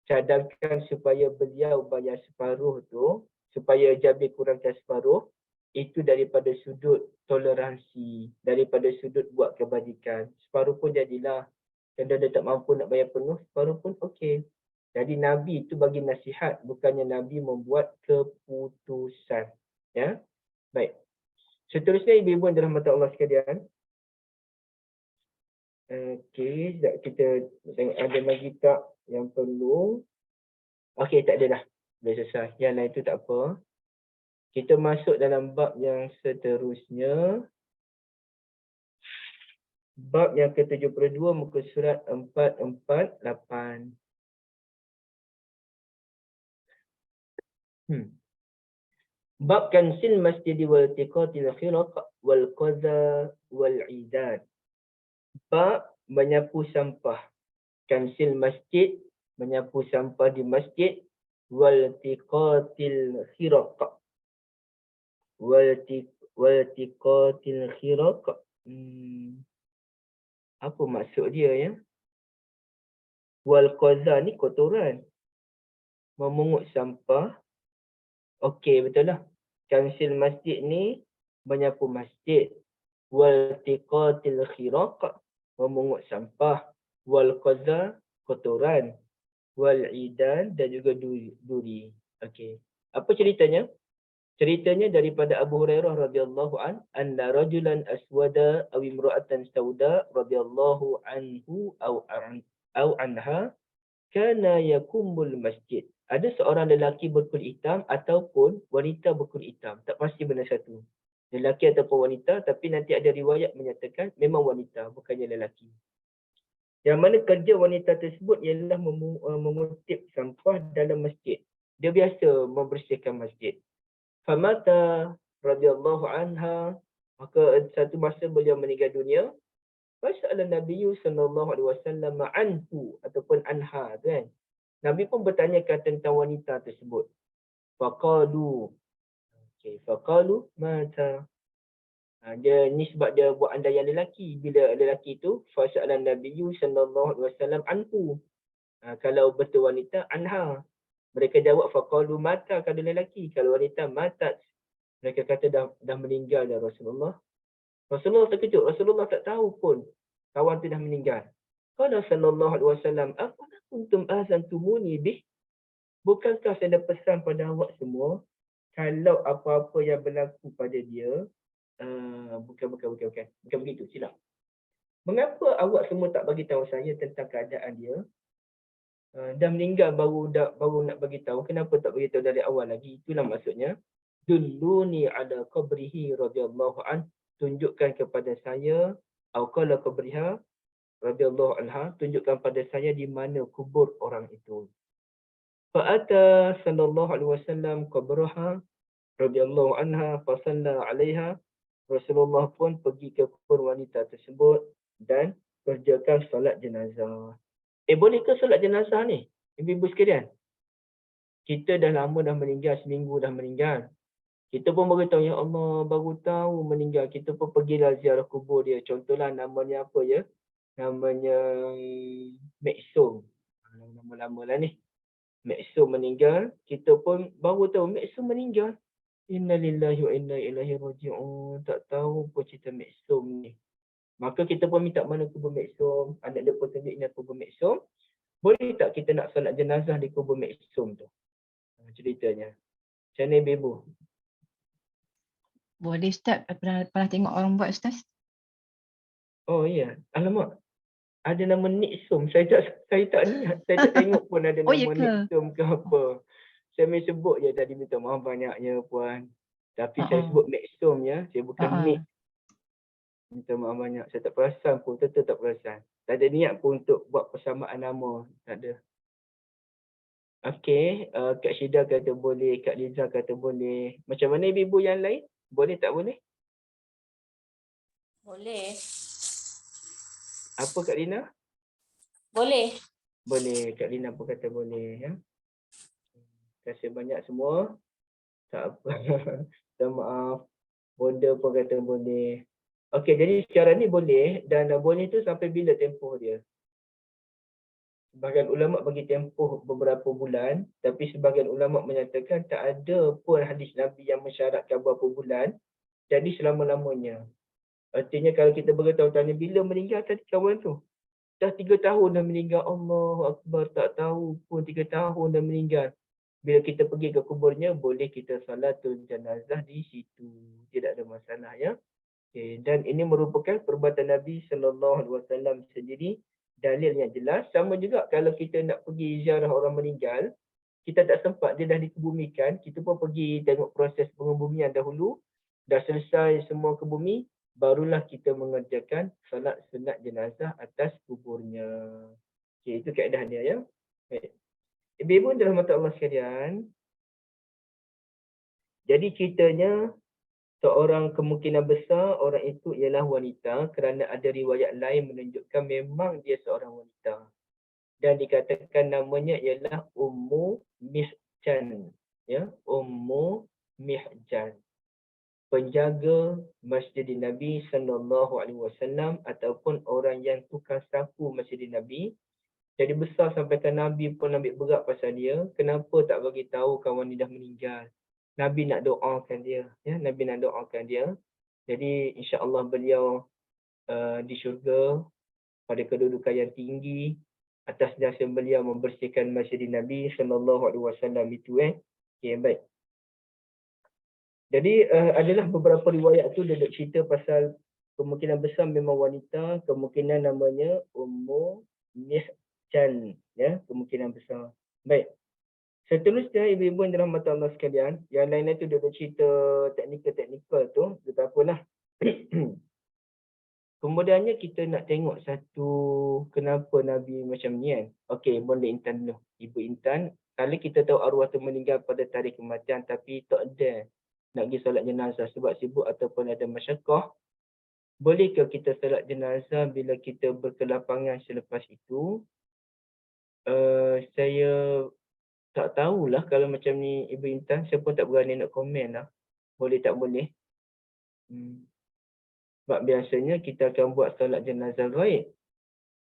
[SPEAKER 2] cadangkan supaya beliau bayar separuh tu, supaya Jabir kurangkan separuh, itu daripada sudut toleransi, daripada sudut buat kebajikan. Separuh pun jadilah. Kalau dia tak mampu nak bayar penuh, separuh pun okey. Jadi Nabi itu bagi nasihat, bukannya Nabi membuat keputusan. Ya, baik. Seterusnya ibu-ibu yang dirahmati Allah sekalian. Okey, sekejap kita tengok ada lagi tak yang perlu. Okey, tak ada dah. Dah selesai. Yang lain tu tak apa. Kita masuk dalam bab yang seterusnya. Bab yang ke-72 muka surat 448. Bab kansil masjid wal tiqatil khiraq wal qaza wal idad. Bab menyapu sampah. Kansil masjid, menyapu sampah di masjid, wal tiqatil khiraq. Wal tiqatil khiraq. Apa maksud dia, ya? Wal qaza ni kotoran. Memungut sampah. Okey, betul lah. Kansil masjid ni menyapu masjid. Wal tiqatil khiraq, memungut sampah. Wal qaza, kotoran. Wal idan, dan juga duri. Okey. Apa ceritanya? Ceritanya daripada Abu Hurairah radhiyallahu an, anna rajulan aswada aw imra'atan sauda radhiyallahu anhu aw anha kana yakumul masjid. Ada seorang lelaki berkulit hitam ataupun wanita berkulit hitam. Tak pasti benda satu. Lelaki ataupun wanita, tapi nanti ada riwayat menyatakan memang wanita, bukannya lelaki. Yang mana kerja wanita tersebut ialah mengutip sampah dalam masjid. Dia biasa membersihkan masjid. Famata radhiyallahu anha, maka satu masa beliau meninggal dunia. Fasa'ala Nabi sallallahu alaihi wasallam anhu, ataupun anha, kan. Nabi pun bertanyakan tentang wanita tersebut. Faqalu. Okey, faqalu mata. Dia ni sebab dia buat andaian lelaki. Bila lelaki tu fasa'ala Nabi sallallahu alaihi wasallam anhu. Kalau betul wanita, anha. Mereka jawab faqalu mata kalau lelaki, kalau wanita matat. Mereka kata dah meninggal dah Rasulullah. Rasulullah terkejut. Rasulullah tak tahu pun kawan tu dah meninggal. Qala sallallahu alaihi wasallam, "Afala kuntum azantumuni bih?" Bukankah saya dah pesan pada awak semua kalau apa-apa yang berlaku pada dia, bukan begitu, silap. Mengapa awak semua tak bagi tahu saya tentang keadaan dia? Dah meninggal baru nak bagi tahu, kenapa tak bagi tahu dari awal lagi? Itulah maksudnya. Dulluni ala qabrihi radhiyallahu an, tunjukkan kepada saya, atau qala qabriha radhiyallahu anha, tunjukkan pada saya di mana kubur orang itu. Fa'ata sallallahu alaihi wasallam qabraha radhiyallahu anha fa salla 'alaiha. Rasulullah pun pergi ke kubur wanita tersebut dan kerjakan solat jenazah. Bolehkah solat jenazah ni? Ibu-ibu sekalian. Kita dah lama dah meninggal, seminggu dah meninggal. Kita pun baru tahu, ya Allah, baru tahu meninggal. Kita pun pergilah ziarah kubur dia. Contohlah namanya apa, ya? Namanya Mek Som. Nama lama lah ni. Mek Som meninggal. Kita pun baru tahu Mek Som meninggal. Innalillahi wa inna ilaihi raji'un. Tak tahu pun cerita Mek Som ni. Maka kita pun minta mana kubur Mek Som. Anak dia pun tunjuk ini kubur Mek Som. Boleh tak kita nak solat jenazah di kubur maksum tu? Ceritanya. Macam mana Ibu?
[SPEAKER 1] Boleh Ustaz, pernah tengok orang buat Ustaz?
[SPEAKER 2] Oh ya. Alamak. Ada nama Niksum. Saya tak niat. Saya tak tengok pun ada
[SPEAKER 1] Oh ya
[SPEAKER 2] nama
[SPEAKER 1] ke?
[SPEAKER 2] Niksum ke apa. Saya main sebut je tadi, minta maaf banyaknya Puan. Tapi saya
[SPEAKER 1] Uh-uh.
[SPEAKER 2] sebut Niksum ya. Saya bukan Nik.
[SPEAKER 1] Uh-uh.
[SPEAKER 2] Minta maaf banyak. Saya tak perasan pun. Tetap tak perasan. Tak ada niat pun untuk buat persamaan nama. Tak ada. Okey. Kak Syida kata boleh. Kak Liza kata boleh. Macam mana ibu yang lain? Boleh tak boleh?
[SPEAKER 3] Boleh.
[SPEAKER 2] Apa Kak Lina?
[SPEAKER 3] Boleh.
[SPEAKER 2] Boleh. Kak Lina pun kata boleh. Ya. Terima kasih banyak semua. Tak apa. Minta maaf. Bonda pun kata boleh. Okey, jadi sekarang ni boleh. Dan boleh tu sampai bila tempoh dia? Sebahagian ulama bagi tempoh beberapa bulan. Tapi sebahagian ulama menyatakan tak ada pun hadis Nabi yang mensyaratkan berapa bulan. Jadi selama-lamanya. Artinya kalau kita beritahu tanya bila meninggal tadi kawan tu. Dah 3 tahun dah meninggal. Allahu Akbar, tak tahu pun 3 tahun dah meninggal. Bila kita pergi ke kuburnya, boleh kita salatul jenazah di situ. Tidak ada masalah ya. Okay. Dan ini merupakan perbuatan Nabi SAW sendiri. Dalil yang jelas. Sama juga kalau kita nak pergi ziarah orang meninggal, kita tak sempat, dia dah dikebumikan, kita pun pergi tengok proses pengebumian dahulu. Dah selesai semua ke bumi, barulah kita mengerjakan salat sunat jenazah atas kuburnya. Okay, itu kaedah dia ya. Okay. Ibu-ibu dirahmati Allah sekalian. Jadi ceritanya, seorang kemungkinan besar orang itu ialah wanita kerana ada riwayat lain menunjukkan memang dia seorang wanita. Dan dikatakan namanya ialah Ummu Mihjan. Ya, Ummu Mihjan. Penjaga Masjid Nabi SAW ataupun orang yang tukang sapu Masjid Nabi. Jadi besar sampai ke Nabi pun ambil berat pasal dia. Kenapa tak bagi tahu kawan ni dah meninggal? Nabi nak doakan dia. Ya, Nabi nak doakan dia. Jadi insya-Allah beliau di syurga pada kedudukan yang tinggi atas jasa beliau membersihkan Masjid Nabi SAW itu. Okay, baik. Jadi adalah beberapa riwayat tu dia cerita pasal kemungkinan besar memang wanita, kemungkinan namanya Ummu Mihjan, ya, kemungkinan besar. Baik. Seterusnya ibu-ibu yang dirahmati Allah sekalian, yang lain tu dia cerita teknikal tu, tak apalah. Kemudiannya kita nak tengok satu kenapa Nabi macam ni kan. Okey, boleh Intan dulu. Ibu Intan, kalau kita tahu arwah tu meninggal pada tarikh kematian tapi tak ada nak pergi solat jenazah sebab sibuk ataupun ada masyarakat, bolehkah kita solat jenazah bila kita berkelapangan selepas itu? Saya tak tahulah kalau macam ni Ibu Intan, saya pun tak berani nak komen lah. Boleh tak boleh? Sebab biasanya kita akan buat solat jenazah ghaib.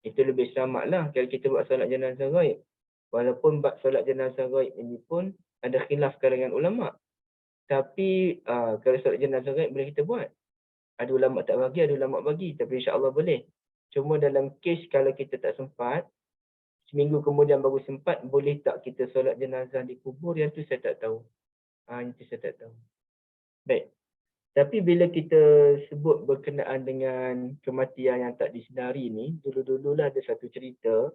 [SPEAKER 2] Itu lebih selamat lah kalau kita buat solat jenazah ghaib. Walaupun buat solat jenazah ghaib ini pun ada khilaf kalangan ulama'. Tapi kalau solat jenazah ghaib boleh kita buat. Ada ulama' tak bagi, ada ulama' bagi. Tapi insya-Allah boleh. Cuma dalam kes kalau kita tak sempat, seminggu kemudian baru sempat, boleh tak kita solat jenazah di kubur? Yang tu saya tak tahu. Itu saya tak tahu. Baik. Tapi bila kita sebut berkenaan dengan kematian yang tak disedari ni, dulu-dululah ada satu cerita,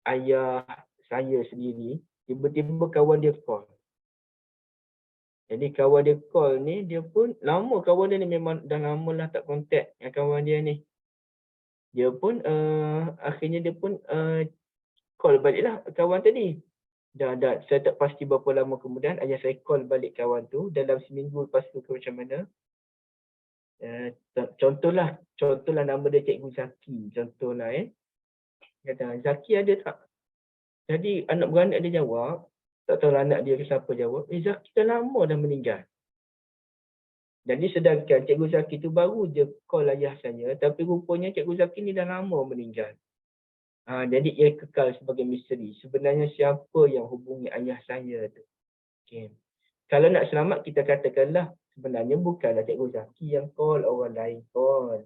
[SPEAKER 2] ayah saya sendiri, tiba-tiba kawan dia call. Jadi kawan dia call ni, dia pun lama kawan dia ni, memang dah lama lah tak kontak dengan kawan dia ni. Dia pun akhirnya dia pun call baliklah kawan tadi. Dah, saya tak pasti berapa lama kemudian ayah saya call balik kawan tu, dalam seminggu lepas tu ke macam mana. Contohlah nama dia Cikgu Zaki, contohlah kata Zaki ada tak? Jadi anak beranak dia jawab, tak tahu anak dia ke siapa jawab, Zaki dah lama dah meninggal. Jadi sedangkan Cikgu Zaki tu baru je call ayah saya, tapi rupanya Cikgu Zaki ni dah lama meninggal. Jadi ia kekal sebagai misteri. Sebenarnya siapa yang hubungi ayah saya tu? Okay. Kalau nak selamat kita katakanlah sebenarnya bukanlah Cikgu Zaki yang call, orang lain call.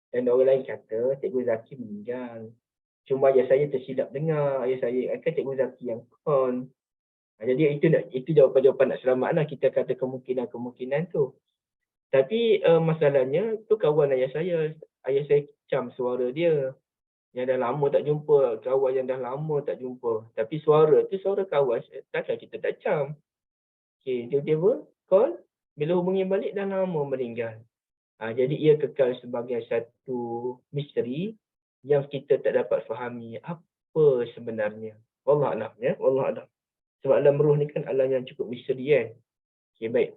[SPEAKER 2] Dan orang lain kata Cikgu Zaki meninggal. Cuma ayah saya tersilap dengar, ayah saya akan Cikgu Zaki yang call. Jadi itu jawapan-jawapan nak selamatlah, kita kata kemungkinan tu. Tapi masalahnya tu kawan ayah saya cam suara dia. Yang dah lama tak jumpa, kawan yang dah lama tak jumpa. Tapi suara tu suara kawan, takkan kita tak cam. Okey, tiba-tiba call, bila hubungi balik dah lama meninggal. Jadi ia kekal sebagai satu misteri yang kita tak dapat fahami apa sebenarnya. Wallah alam ya, wallah alam. Sebab alam roh ni kan alam yang cukup misteri kan. Okey, baik.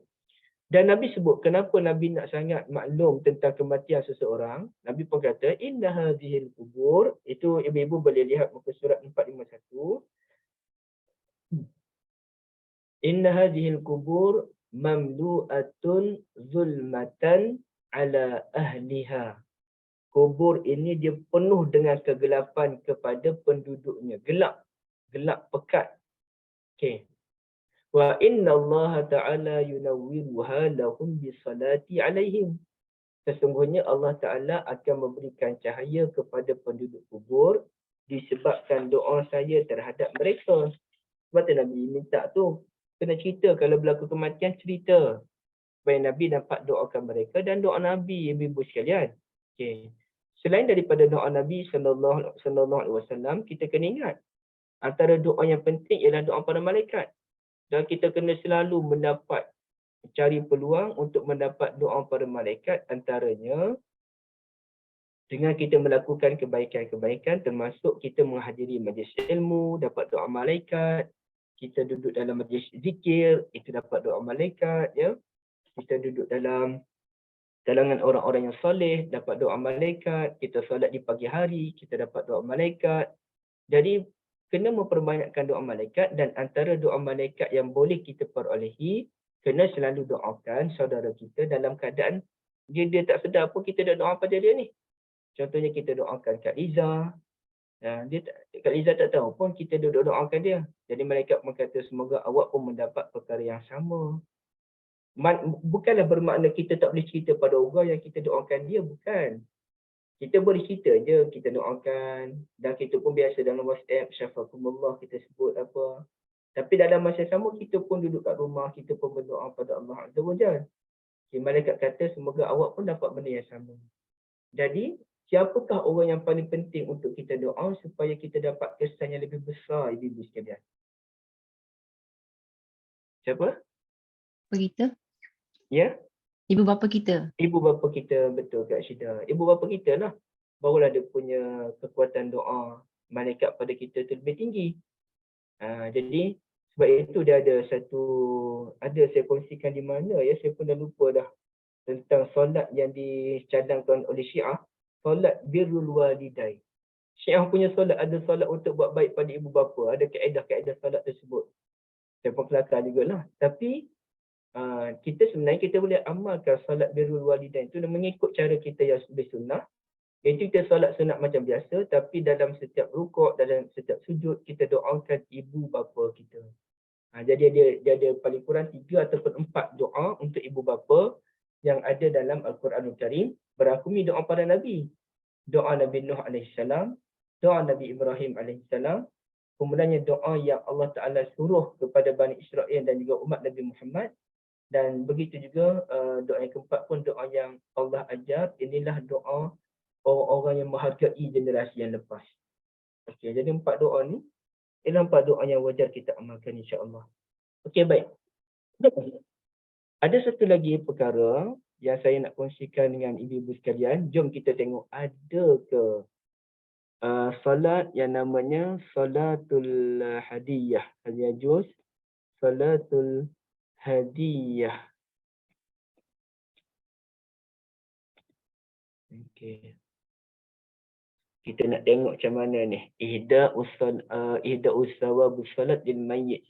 [SPEAKER 2] Dan Nabi sebut kenapa Nabi nak sangat maklum tentang kematian seseorang. Nabi pun kata inna hadhil kubur, itu ibu-ibu boleh lihat muka surat 451. Inna hadhil kubur mamlu'atun zulmatan ala ahliha. Kubur ini dia penuh dengan kegelapan kepada penduduknya. Gelap. Gelap pekat. Okey. Wa inna Allah Ta'ala yunawwiruha lahum bisalati alaihim. Sesungguhnya Allah Ta'ala akan memberikan cahaya kepada penduduk kubur disebabkan doa saya terhadap mereka. Sebab tu Nabi minta tu. Kena cerita kalau berlaku kematian, cerita. Supaya Nabi dapat doakan mereka dan doa Nabi, ibu-ibu sekalian. Okey. Selain daripada doa Nabi SAW, kita kena ingat antara doa yang penting ialah doa para malaikat. Dan kita kena selalu cari peluang untuk mendapat doa para malaikat, antaranya dengan kita melakukan kebaikan-kebaikan, termasuk kita menghadiri majlis ilmu, dapat doa malaikat. Kita duduk dalam majlis zikir, itu dapat doa malaikat. Ya. Kita duduk dalam kalangan orang-orang yang soleh, dapat doa malaikat. Kita solat di pagi hari, kita dapat doa malaikat. Jadi, kena memperbanyakkan doa malaikat, dan antara doa malaikat yang boleh kita perolehi, kena selalu doakan saudara kita dalam keadaan dia tak sedar pun kita dah doa pada dia ni. Contohnya kita doakan Kak Liza. Kak Liza tak tahu pun kita duduk doakan dia. Jadi malaikat berkata semoga awak pun mendapat perkara yang sama. Bukanlah bermakna kita tak boleh cerita pada orang yang kita doakan dia, bukan. Kita boleh cerita je, kita doakan. Dan kita pun biasa dalam WhatsApp, syafakumullah, kita sebut apa. Tapi dalam masa sama, kita pun duduk kat rumah, kita pun berdoa pada Allah Azza wa Jalla. Malaikat kata, semoga awak pun dapat benda yang sama. Jadi, siapakah orang yang paling penting untuk kita doa supaya kita dapat kesan yang lebih besar, ibu-ibu sekalian? Siapa?
[SPEAKER 1] Begitu.
[SPEAKER 2] Ya?
[SPEAKER 1] Ibu bapa kita.
[SPEAKER 2] Ibu bapa kita, betul Kak Syida. Ibu bapa kita lah. Barulah dia punya kekuatan doa malaikat pada kita tu lebih tinggi. Jadi, sebab itu dia ada saya kongsikan di mana ya, saya pun dah lupa dah. Tentang solat yang dicadangkan oleh Syiah. Solat birrul walidai. Syiah punya solat, ada solat untuk buat baik pada ibu bapa. Ada kaedah-kaedah solat tersebut. Saya pun kelakar jugalah. Tapi, kita boleh amalkan solat birrul walidain itu mengikut cara kita yang lebih sunnah. Iaitu kita solat sunat macam biasa, tapi dalam setiap rukuk, dalam setiap sujud, kita doakan ibu bapa kita. Jadi dia ada paling kurang 3 ataupun 4 doa untuk ibu bapa yang ada dalam Al-Quranul Karim, berhakumi doa para Nabi. Doa Nabi Nuh AS, doa Nabi Ibrahim AS, kemudiannya doa yang Allah Ta'ala suruh kepada Bani Israel dan juga umat Nabi Muhammad. Dan begitu juga doa yang keempat pun doa yang Allah ajar. Inilah doa orang-orang yang menghargai generasi yang lepas. Okey, jadi 4 doa ni ialah 4 doa yang wajar kita amalkan insya-Allah. Okey, baik. Ada satu lagi perkara yang saya nak kongsikan dengan ibu-ibu sekalian. Jom kita tengok ada ke solat yang namanya Salatul Hadiyah. Hal yajuz Salatul Hadiyah. Okey. Kita nak tengok macam mana ni. Ihda usawabus salat lil mayyit.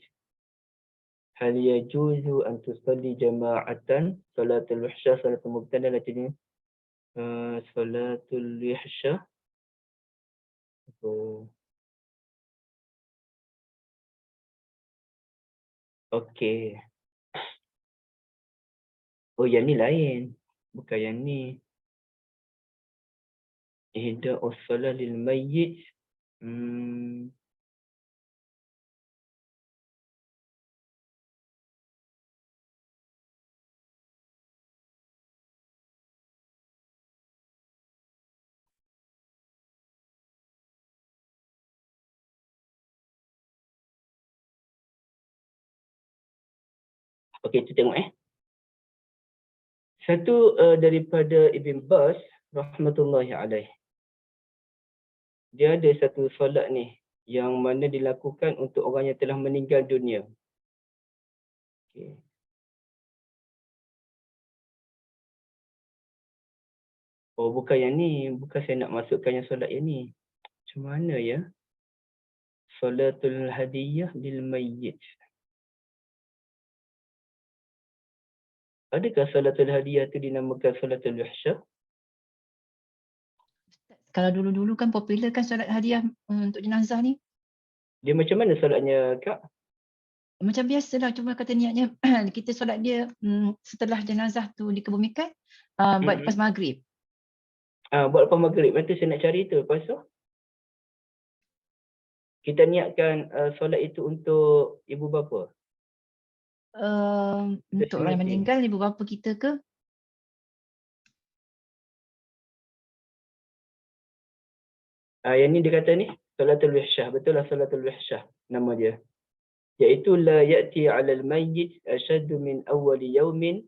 [SPEAKER 2] Hal yajuzu an tusalli jama'atan salatul wahsyah salatul mubtada latini salatul wahsyah. Okey. Oh, yang ni lain. Bukan yang ni. Ihda ussalah lil mayyit Okey, kita tengok Satu daripada Ibn Baz rahmatullahi alaih. Dia ada satu solat ni yang mana dilakukan untuk orang yang telah meninggal dunia. Okay. Oh, bukan yang ni. Bukan saya nak masukkan yang solat yang ni. Macam mana ya? Salatul hadiyah lil mayyit. Adakah salatul hadiyah tu dinamakan salatul wahsyah?
[SPEAKER 1] Kalau dulu-dulu kan popular kan solat hadiah untuk jenazah ni.
[SPEAKER 2] Dia macam mana solatnya, Kak?
[SPEAKER 1] Macam biasalah, cuma kata niatnya kita solat dia setelah jenazah tu dikebumikan, buat lepas maghrib.
[SPEAKER 2] Buat lepas maghrib. Nanti saya nak cari tu. Lepas tu, kita niatkan solat itu untuk ibu bapa.
[SPEAKER 1] Untuk orang yang meninggal, ibu bapa kita ke?
[SPEAKER 2] Yang ni dia kata ni, salatul wahsyah. Betul lah salatul wahsyah nama dia. Iaitu la ya'ti 'alal mayyit ashaddu min awwali yaumin.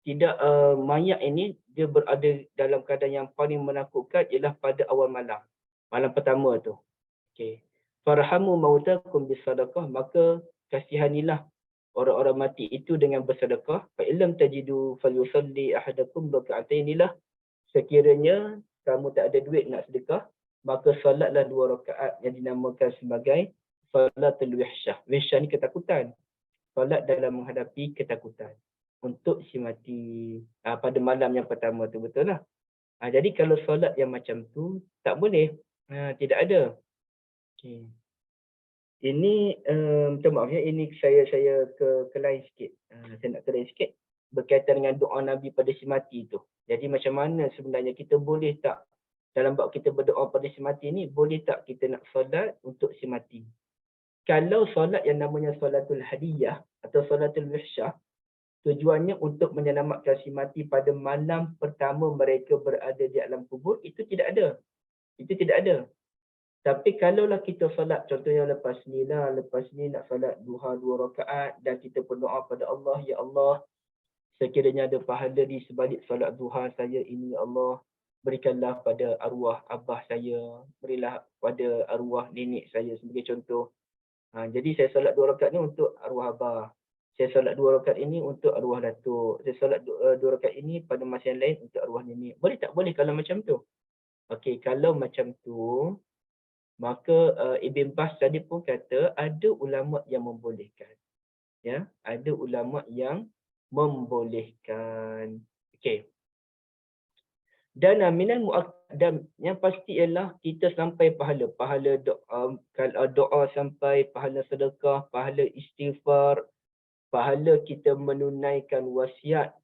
[SPEAKER 2] Tidak, mayat ini dia berada dalam keadaan yang paling menakutkan ialah pada awal malam. Malam pertama tu. Okey. Farhamu mautakum bisadaqah, maka kasihanilah orang-orang mati itu dengan bersedekah. Fa illam tajidu falyusalli ahadakum raka'atainilah. Sekiranya kamu tak ada duit nak sedekah, maka solatlah 2 rakaat yang dinamakan sebagai salatul wahsyah. Wahsyah ni ketakutan. Solat dalam menghadapi ketakutan untuk si mati pada malam yang pertama tu, betul lah. Jadi kalau solat yang macam tu tak boleh. Tidak ada. Okay. Ini minta maaf ya, ini saya ke lain sikit. Saya nak ke lain sikit berkaitan dengan doa Nabi pada si mati tu. Jadi macam mana sebenarnya kita boleh tak dalam bab kita berdoa pada si mati ni, boleh tak kita nak solat untuk si mati? Kalau solat yang namanya solatul hadiyah atau solatul wahsyah, tujuannya untuk menyelamatkan si mati pada malam pertama mereka berada di alam kubur, itu tidak ada. Itu tidak ada. Tapi kalaulah kita solat, contohnya lepas ni nak solat duha 2 rakaat dan kita berdoa pada Allah, ya Allah, sekiranya ada pahala di sebalik solat duha saya ini, ya Allah, berikanlah pada arwah abah saya, berilah pada arwah nenek saya sebagai contoh. Jadi saya solat 2 rakaat ni untuk arwah abah. Saya solat 2 rakaat ini untuk arwah datuk. Saya solat 2 rakaat ini pada masa yang lain untuk arwah nenek. Boleh tak? Boleh kalau macam tu. Okey, kalau macam tu, maka Ibn Baz tadi pun kata ada ulama yang membolehkan. Ya, ada ulama yang membolehkan. Okey. Dan minal muakkad, yang pasti ialah kita sampai pahala. Pahala doa, kalau doa sampai, pahala sedekah, pahala istighfar, pahala kita menunaikan wasiat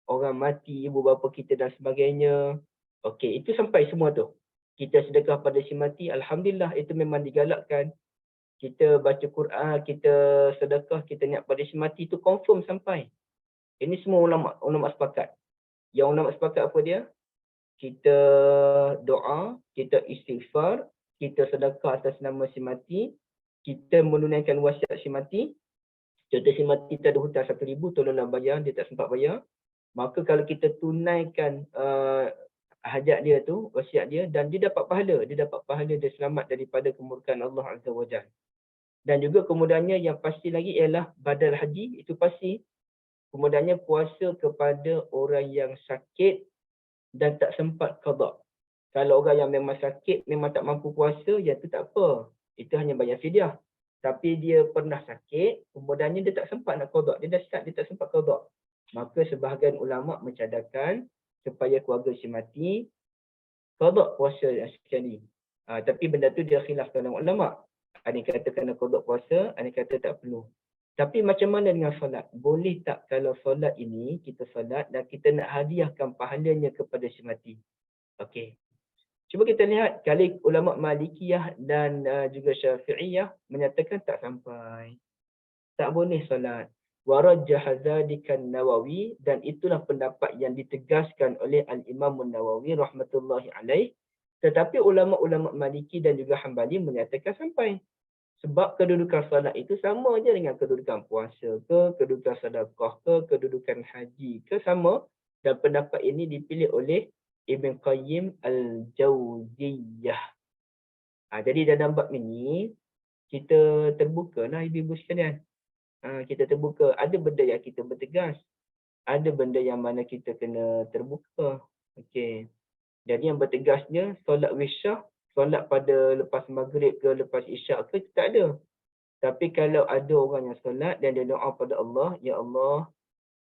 [SPEAKER 2] orang mati, ibu bapa kita dan sebagainya. Okey, itu sampai semua tu. Kita sedekah pada si mati, alhamdulillah, itu memang digalakkan. Kita baca Quran, kita sedekah, kita niat pada si mati, itu confirm sampai. Ini semua ulama sepakat. Yang ulama sepakat apa dia? Kita doa, kita istighfar, kita sedekah atas nama si mati, kita menunaikan wasiat si mati. Contoh si mati tak ada hutang 1,000, tolonglah bayar, dia tak sempat bayar. Maka kalau kita tunaikan hajat dia tu, wasiat dia, dan dia dapat pahala. Dia selamat daripada kemurkaan Allah Azza wa Jalla. Dan juga kemudiannya yang pasti lagi ialah badal haji, itu pasti. Kemudiannya puasa kepada orang yang sakit dan tak sempat qada. Kalau orang yang memang sakit, memang tak mampu puasa, ya tu tak apa. Itu hanya bayar fidyah. Tapi dia pernah sakit, kemudiannya dia tak sempat nak qada. Dia dah start, dia tak sempat qada. Maka sebahagian ulama mencadangkan supaya keluarga si mati qada puasa sekali. Tapi benda tu dia khilaf dalam ulama. Ada yang kata kena qada puasa, ada yang kata tak perlu. Tapi macam mana dengan solat? Boleh tak kalau solat ini, kita solat dan kita nak hadiahkan pahalanya kepada si mati? Okey. Cuba kita lihat kali ulama Malikiyah dan juga Syafi'iyah menyatakan tak sampai. Tak boleh solat. Warajjah dzalika Nawawi, dan itulah pendapat yang ditegaskan oleh Al-Imam Nawawi rahmatullahi alaih. Tetapi ulama-ulama Maliki dan juga Hambali menyatakan sampai. Sebab kedudukan solat itu sama je dengan kedudukan puasa ke, kedudukan sedekah ke, kedudukan haji ke, sama. Dan pendapat ini dipilih oleh Ibn Qayyim Al-Jawziyah. Jadi dalam bab ini, kita terbukalah ibu-ibu sekalian. Kita terbuka. Ada benda yang kita bertegas. Ada benda yang mana kita kena terbuka. Okey. Jadi yang bertegasnya, solat wisyah, solat pada lepas maghrib ke, lepas isyak ke, tak ada. Tapi kalau ada orang yang solat dan dia doa pada Allah, Ya Allah,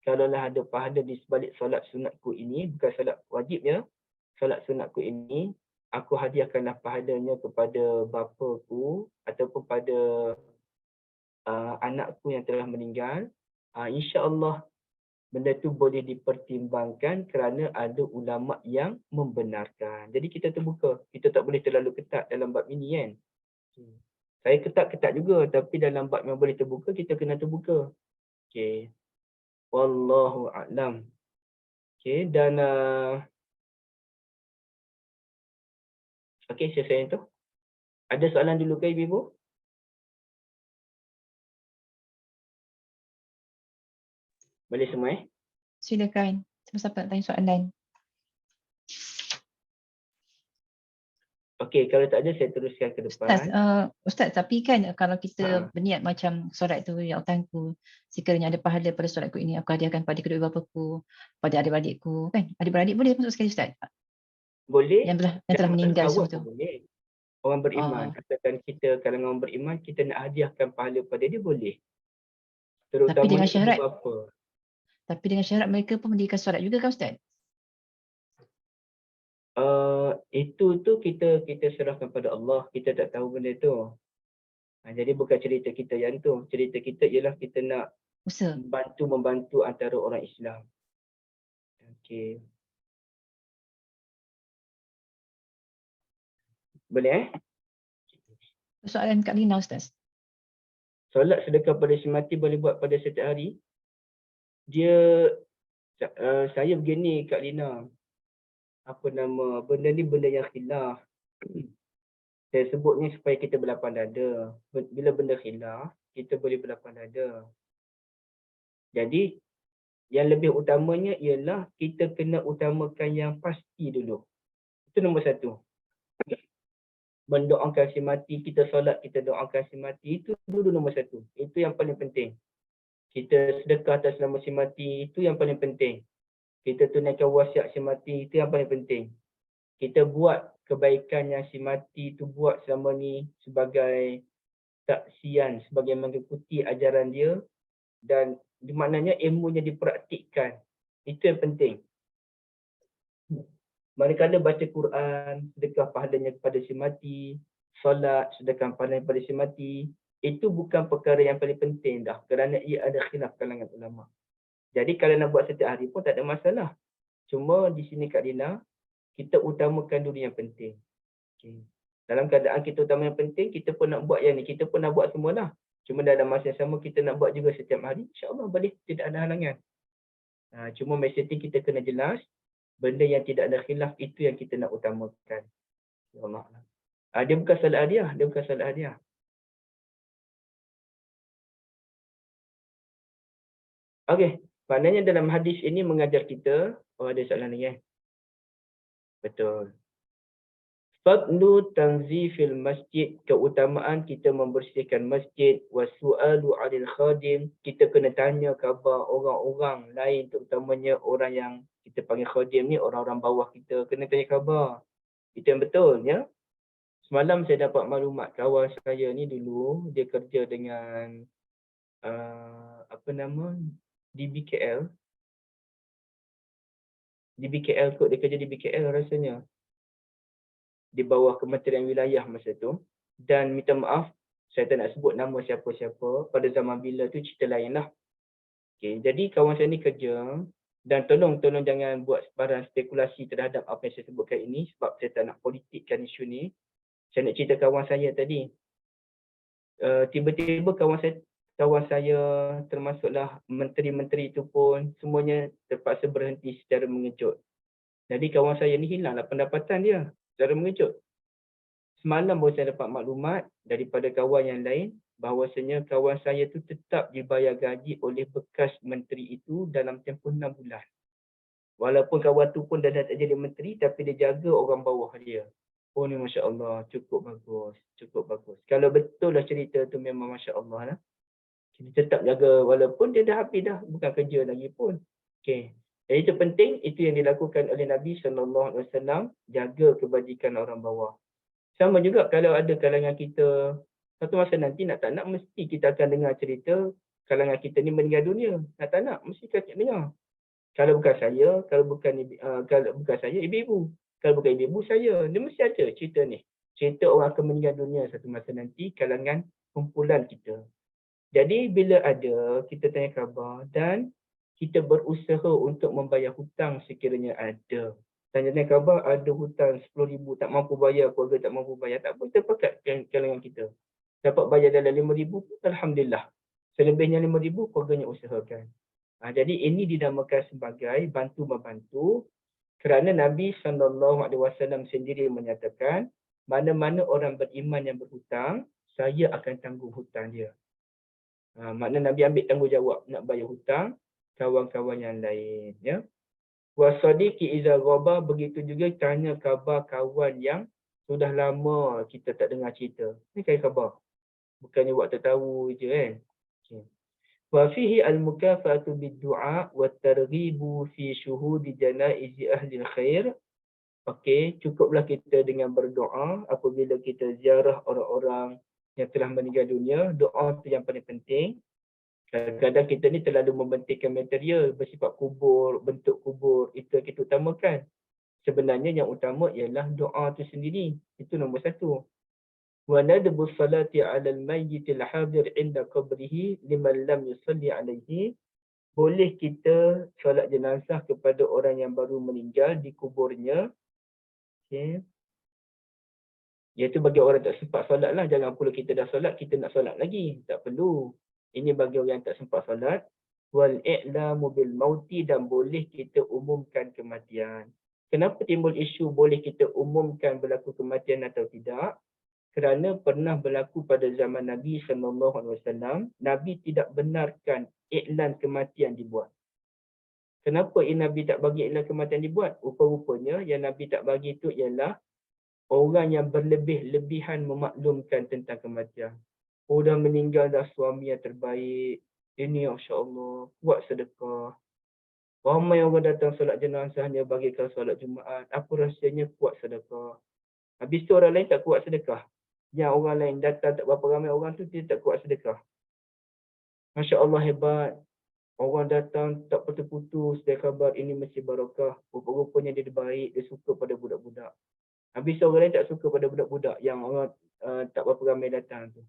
[SPEAKER 2] kalaulah ada pahala di sebalik solat sunatku ini, bukan solat wajibnya, solat sunatku ini, aku hadiahkanlah pahalanya kepada bapaku ataupun pada anakku yang telah meninggal. InsyaAllah benda tu boleh dipertimbangkan kerana ada ulama yang membenarkan. Jadi kita terbuka. Kita tak boleh terlalu ketat dalam bab ini kan. Saya ketat-ketat juga, tapi dalam bab yang boleh terbuka, kita kena terbuka. Okey. Wallahu a'lam. Okey, dan okey, selesai yang tu. Ada soalan dulu ke ibu-ibu? Boleh semua
[SPEAKER 1] Silakan. Siapa-siapa nak tanya soalan?
[SPEAKER 2] Okey, kalau tak ada saya teruskan ke
[SPEAKER 1] Ustaz,
[SPEAKER 2] depan.
[SPEAKER 1] Ustaz, tapi kan kalau kita berniat macam solat tu, ya Tuhanku, sekiranya ada pahala pada solatku ini, aku hadiahkan pada kedua bapaku, pada adik-beradikku, kan? Adik-beradik boleh masuk sekali Ustaz?
[SPEAKER 2] Boleh.
[SPEAKER 1] Yang telah meninggal
[SPEAKER 2] Kawan
[SPEAKER 1] semua tu.
[SPEAKER 2] pun boleh. Orang beriman. Katakan kita, kalau orang beriman, kita nak hadiahkan pahala pada dia, boleh.
[SPEAKER 1] Tapi dengan
[SPEAKER 2] Terutamanya ibu
[SPEAKER 1] syarat,
[SPEAKER 2] bapa.
[SPEAKER 1] mereka pun mendirikan solat juga kan Ustaz?
[SPEAKER 2] Itu tu kita serahkan pada Allah. Kita tak tahu benda tu. Jadi bukan cerita kita yang tu. Cerita kita ialah kita nak
[SPEAKER 1] Usaha.
[SPEAKER 2] membantu antara orang Islam. Okey. Boleh
[SPEAKER 1] Soalan Kak Lina Ustaz.
[SPEAKER 2] Solat sedekah pada si mati boleh buat pada setiap hari? Dia saya begini Kak Lina. Apa nama? Benda ni benda yang khilaf. Saya sebutnya supaya kita berlapang dada. Bila benda khilaf, kita boleh berlapang dada. Jadi, yang lebih utamanya ialah kita kena utamakan yang pasti dulu. Itu nombor satu. Mendoakan si mati, kita solat, kita doakan si mati. Itu dulu nombor satu. Itu yang paling penting. Kita sedekah atas nama si mati, itu yang paling penting. Kita tunaikan wasiat si mati, itu yang paling penting. Kita buat kebaikan yang si mati itu buat selama ni sebagai saksian, sebagai mengikuti ajaran dia, dan di maknanya ilmunya dipraktikkan. Itu yang penting. Manakala baca Quran, sedekah pahalanya kepada si mati, solat, sedekah pahalanya kepada si mati, itu bukan perkara yang paling penting dah, kerana ia ada khilaf kalangan ulama. Jadi kalau nak buat setiap hari pun tak ada masalah. Cuma di sini Kak Lina, kita utamakan dulu yang penting. Okay. Dalam keadaan kita utama yang penting, kita pun nak buat yang ni, kita pun nak buat semualah. Cuma dalam masa yang sama kita nak buat juga setiap hari, insya-Allah boleh, tidak ada halangan. Cuma messaging kita kena jelas, benda yang tidak ada khilaf itu yang kita nak utamakan. Allah. Dia bukan salat hadiah, dia bukan salat hadiah. Okey, maknanya dalam hadis ini mengajar kita, ada soalan lagi Betul. Fadlu tanzifil masjid, keutamaan kita membersihkan masjid, wasu'alu 'anil khadim, kita kena tanya khabar orang-orang lain, terutamanya orang yang kita panggil khadim ni, orang-orang bawah kita, kena tanya khabar. Itu yang betul ya. Semalam saya dapat maklumat kawan saya ni dulu dia kerja dengan apa nama DBKL. DBKL kot, dia kerja di BKL rasanya. Di bawah Kementerian Wilayah masa tu, dan minta maaf saya tak nak sebut nama siapa-siapa, pada zaman bila tu cerita lain lah. Okay, jadi kawan saya ni kerja Dan tolong jangan buat sebarang spekulasi terhadap apa yang saya sebutkan ini sebab saya tak nak politikkan isu ni. Saya nak cerita kawan saya tadi. Tiba-tiba kawan saya termasuklah menteri-menteri itu pun semuanya terpaksa berhenti secara mengejut. Jadi kawan saya ni hilanglah pendapatan dia secara mengejut. Semalam baru saya dapat maklumat daripada kawan yang lain bahawasanya kawan saya tu tetap dibayar gaji oleh bekas menteri itu dalam tempoh 6 bulan. Walaupun kawan tu pun dah tak jadi menteri tapi dia jaga orang bawah dia. Oh ni Masya Allah, cukup bagus, cukup bagus. Kalau betul lah cerita tu memang Masya Allah lah. Kita tetap jaga walaupun dia dah habis dah, bukan kerja lagi pun. Okay. Jadi itu penting, itu yang dilakukan oleh Nabi SAW, jaga kebajikan orang bawah. Sama juga kalau ada kalangan kita, satu masa nanti nak tak nak mesti kita akan dengar cerita kalangan kita ni meninggal dunia. Nak tak nak, mesti kita dengar. Kalau bukan saya, kalau bukan saya, ibu-ibu. Kalau bukan ibu-ibu, saya. Dia mesti ada cerita ni. Cerita orang akan meninggal dunia satu masa nanti, kalangan kumpulan kita. Jadi bila ada, kita tanya khabar dan kita berusaha untuk membayar hutang sekiranya ada. Tanya khabar, ada hutang 10,000, tak mampu bayar, keluarga tak mampu bayar. Tak apa, kita pakat kalangan kita. Dapat bayar dalam 5,000, Alhamdulillah. Selebihnya 5,000, keluarganya usahakan. Jadi ini dinamakan sebagai bantu-membantu kerana Nabi SAW sendiri menyatakan mana-mana orang beriman yang berhutang, saya akan tanggung hutang dia. Makna Nabi ambil tanggungjawab nak bayar hutang kawan-kawan yang lain. Ya. Wasadiqi iza ghaba, begitu juga tanya khabar kawan yang sudah lama kita tak dengar cerita. Ni kan khabar. Bukannya waktu tahu je kan. Okay. وفيه المكافأة بالدعاء والترغيب في شهود جنائز أهل الخير. Okey, cukuplah kita dengan berdoa apabila kita ziarah orang-orang yang telah meninggal dunia. Doa itu yang paling penting. Kadang-kadang kita ni terlalu mementingkan material bersifat kubur, bentuk kubur. Itu yang kita utamakan. Sebenarnya yang utama ialah doa itu sendiri. Itu nombor satu. وندب الصلاة على الميت الحاضر عند قبره لمن لم يصلي عليه. Boleh kita solat jenazah kepada orang yang baru meninggal di kuburnya. Okay. Iaitu bagi orang tak sempat solat lah. Jangan pula kita dah solat, kita nak solat lagi. Tak perlu. Ini bagi orang yang tak sempat solat. Wal-i'lamu bil mauti, dan boleh kita umumkan kematian. Kenapa timbul isu boleh kita umumkan berlaku kematian atau tidak? Kerana pernah berlaku pada zaman Nabi SAW, Nabi tidak benarkan iklan kematian dibuat. Kenapa Nabi tak bagi iklan kematian dibuat? Rupa-rupanya yang Nabi tak bagi itu ialah orang yang berlebih-lebihan memaklumkan tentang kematian. Oh, dah meninggal dah suami yang terbaik. Ini Masya Allah, buat sedekah. Ramai orang datang solat jenazahnya, bagikan solat Jumaat. Apa rahsianya kuat sedekah? Habis tu orang lain tak kuat sedekah. Yang orang lain datang tak berapa ramai orang tu, dia tak kuat sedekah. Masya Allah hebat. Orang datang tak putus-putus, dia khabar ini mesti barakah. Rupa-rupanya dia baik, dia suka pada budak-budak. Habis tu orang lain tak suka pada budak-budak yang orang tak berapa ramai datang tu.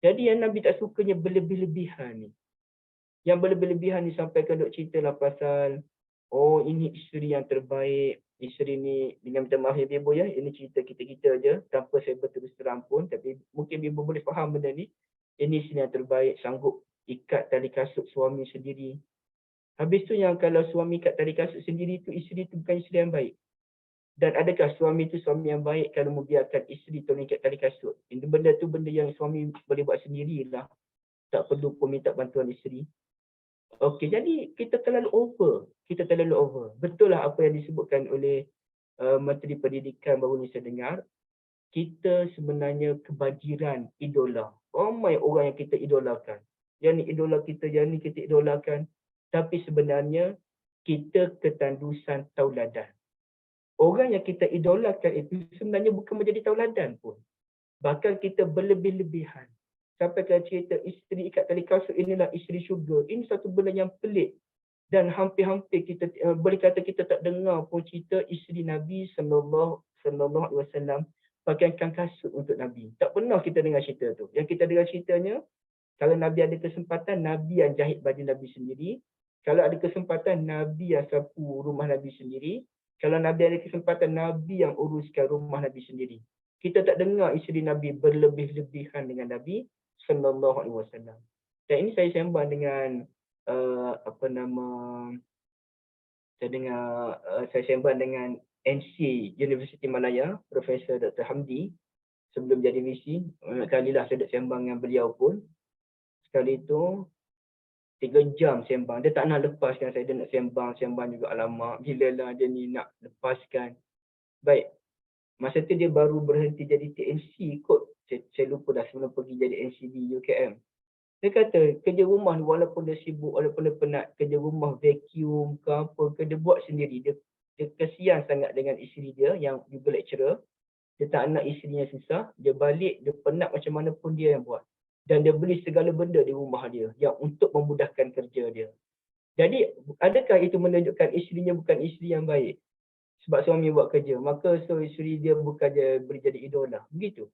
[SPEAKER 2] Jadi yang Nabi tak sukanya berlebih-lebihan ni. Yang berlebih-lebihan ni sampai duk ceritalah pasal, oh ini isteri yang terbaik. Isteri ni, dengan minta maaf ya ibu ya, ini cerita kita-kita je, tanpa saya berterus terang pun, tapi mungkin ibu boleh faham benda ni. Ini isteri yang terbaik, sanggup ikat tali kasut suami sendiri. Habis tu yang kalau suami ikat tali kasut sendiri tu, isteri tu bukan isteri yang baik. Dan adakah suami tu suami yang baik kalau membiarkan isteri tolong ikat tali kasut? Ini benda tu benda yang suami boleh buat sendirilah. Tak perlu pun minta bantuan isteri. Okey, jadi kita terlalu over. Betul lah apa yang disebutkan oleh Menteri Pendidikan baru ni saya dengar. Kita sebenarnya kebajiran idola. Ramai orang yang kita idolakan. Yang ni idola kita, yang ni kita idolakan. Tapi sebenarnya kita ketandusan tauladan. Orang yang kita idolakan itu sebenarnya bukan menjadi tauladan pun. Bahkan kita berlebih-lebihan. Sampai kalau cerita isteri ikat tali kasut, inilah isteri syurga. Ini satu benda yang pelik. Dan hampir-hampir kita boleh kata kita tak dengar pun cerita isteri Nabi SAW pakaikan kasut untuk Nabi. Tak pernah kita dengar cerita tu. Yang kita dengar ceritanya, kalau Nabi ada kesempatan, Nabi yang jahit baju Nabi sendiri. Kalau ada kesempatan Nabi yang sapu rumah Nabi sendiri, kalau Nabi ada kesempatan Nabi yang uruskan rumah Nabi sendiri. Kita tak dengar isteri Nabi berlebih-lebihan dengan Nabi sallallahu alaihi wasallam. Dan ini saya sembang dengan apa nama saya sembang dengan NC Universiti Malaya, Profesor Dr. Hamdi sebelum jadi VC. Kalilah saya dah sembang dengan beliau pun. Sekali itu 3 jam sembang. Dia tak nak lepaskan saya. Dia nak sembang juga. Alamak, bila lah dia ni nak lepaskan. Baik. Masa tu dia baru berhenti jadi TNC kot. Saya lupa dah sebelum pergi jadi NC di UKM. Dia kata kerja rumah ni walaupun dia sibuk, walaupun dia penat, kerja rumah vacuum ke apa ke, dia buat sendiri. Dia kesian sangat dengan isteri dia yang juga lecturer. Dia tak nak isterinya susah. Dia balik, dia penat macam mana pun dia yang buat. Dan dia beli segala benda di rumah dia yang untuk memudahkan kerja dia. Jadi, adakah itu menunjukkan isterinya bukan isteri yang baik? Sebab suami buat kerja, maka so isteri dia bukan dia boleh jadi idola. Begitu.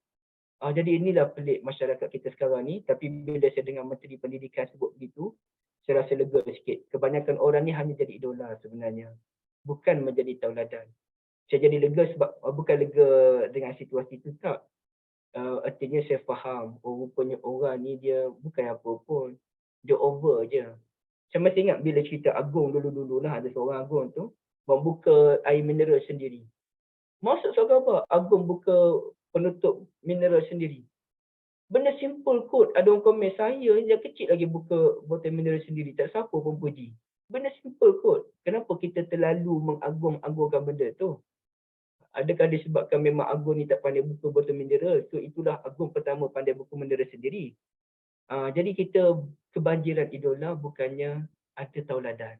[SPEAKER 2] Jadi inilah pelik masyarakat kita sekarang ni. Tapi bila saya dengar Menteri Pendidikan sebut begitu, saya rasa lega sikit. Kebanyakan orang ni hanya jadi idola sebenarnya. Bukan menjadi tauladan. Saya jadi lega sebab bukan lega dengan situasi itu, tak. Artinya saya faham, rupanya orang ni dia bukan apa pun. Dia over je. Saya masih ingat bila cerita Agong dulu-dulu lah, ada seorang Agong tu membuka air mineral sendiri. Maksud saya apa? Agong buka penutup mineral sendiri. Benda simple kot. Ada orang komen, saya yang kecil lagi buka botol mineral sendiri. Tak siapa pun puji. Benda simple kot. Kenapa kita terlalu mengagung-agungkan benda tu? Adakah disebabkan memang Agong ni tak pandai buka botol mineral? So itulah Agong pertama pandai buka mineral sendiri. Jadi kita kebanjiran idola bukannya ada tauladan.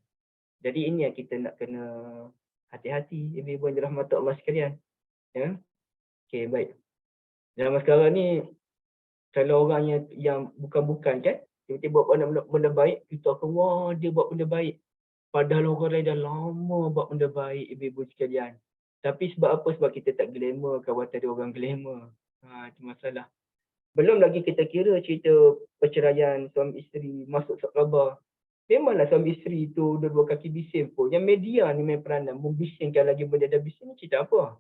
[SPEAKER 2] Jadi ini yang kita nak kena hati-hati. Ibu-ibu yang dirahmati Allah sekalian. Ya? Okay, baik. Zaman sekarang ni, kalau orang yang bukan-bukan kan, tiba-tiba buat benda baik, kita akan, wah dia buat benda baik. Padahal orang lain dah lama buat benda baik, ibu-ibu sekalian. Tapi sebab apa? Sebab kita tak glamour, kawan ada orang glamour. Itu masalah. Belum lagi kita kira cerita perceraian suami isteri masuk surat khabar. Memanglah suami isteri itu dua-dua kaki bising pun. Yang media ni main peranan membisingkan lagi benda dah bising ni cerita apa?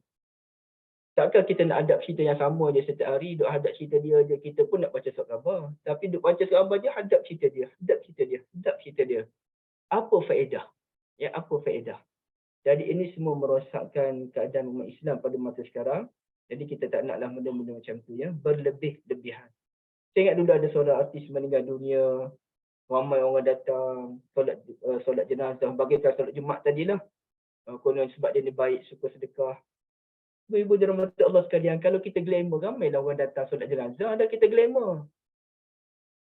[SPEAKER 2] Takkan kita nak hadap cerita yang sama je setiap hari, duk hadap cerita dia je, kita pun nak baca surat khabar. Tapi duk baca surat khabar je, hadap cerita dia, hadap cerita dia, hadap cerita dia. Apa faedah? Ya, apa faedah? Jadi ini semua merosakkan keadaan umat Islam pada masa sekarang. Jadi kita tak naklah benda-benda macam tu ya, berlebih-lebihan. Saya ingat dulu ada seorang artis meninggal dunia, ramai orang datang, solat jenazah, bagaikan solat Jumaat tadilah. Konon sebab dia ni baik, suka sedekah. Ibu-ibu dirahmati Allah sekalian, kalau kita glamour, ramailah orang datang solat jenazah dan kita glamour.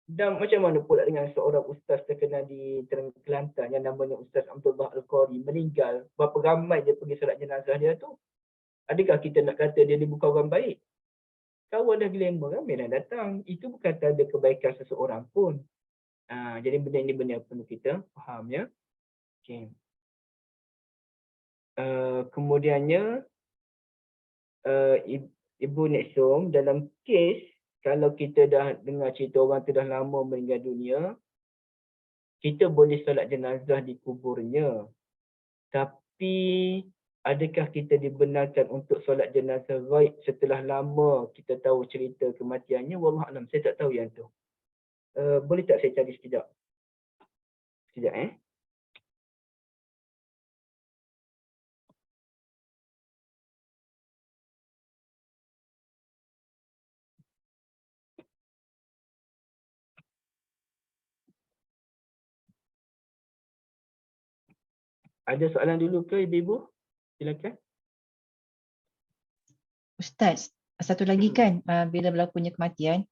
[SPEAKER 2] Dan macam mana pula dengan seorang ustaz terkenal di Kelantan yang namanya Ustaz Abdullah Al-Qari meninggal, berapa ramai dia pergi solat jenazah dia tu? Adakah kita nak kata dia ni bukan orang baik? Kawan dah glamour, ramai dah datang. Itu bukan tanda kebaikan seseorang pun. Jadi benda ini benda yang perlu kita faham ya. Okay. Kemudiannya, Ibu Nexom, dalam kes kalau kita dah dengar cerita orang tu dah lama meninggal dunia, kita boleh solat jenazah di kuburnya. Tapi adakah kita dibenarkan untuk solat jenazah ghaib setelah lama kita tahu cerita kematiannya? Wallahualam, saya tak tahu yang tu. Boleh tak saya cari sekejap? Sekejap Ada soalan dulu ke ibu-ibu? Silakan.
[SPEAKER 1] Ustaz, satu lagi kan, bila berlakunya kematian,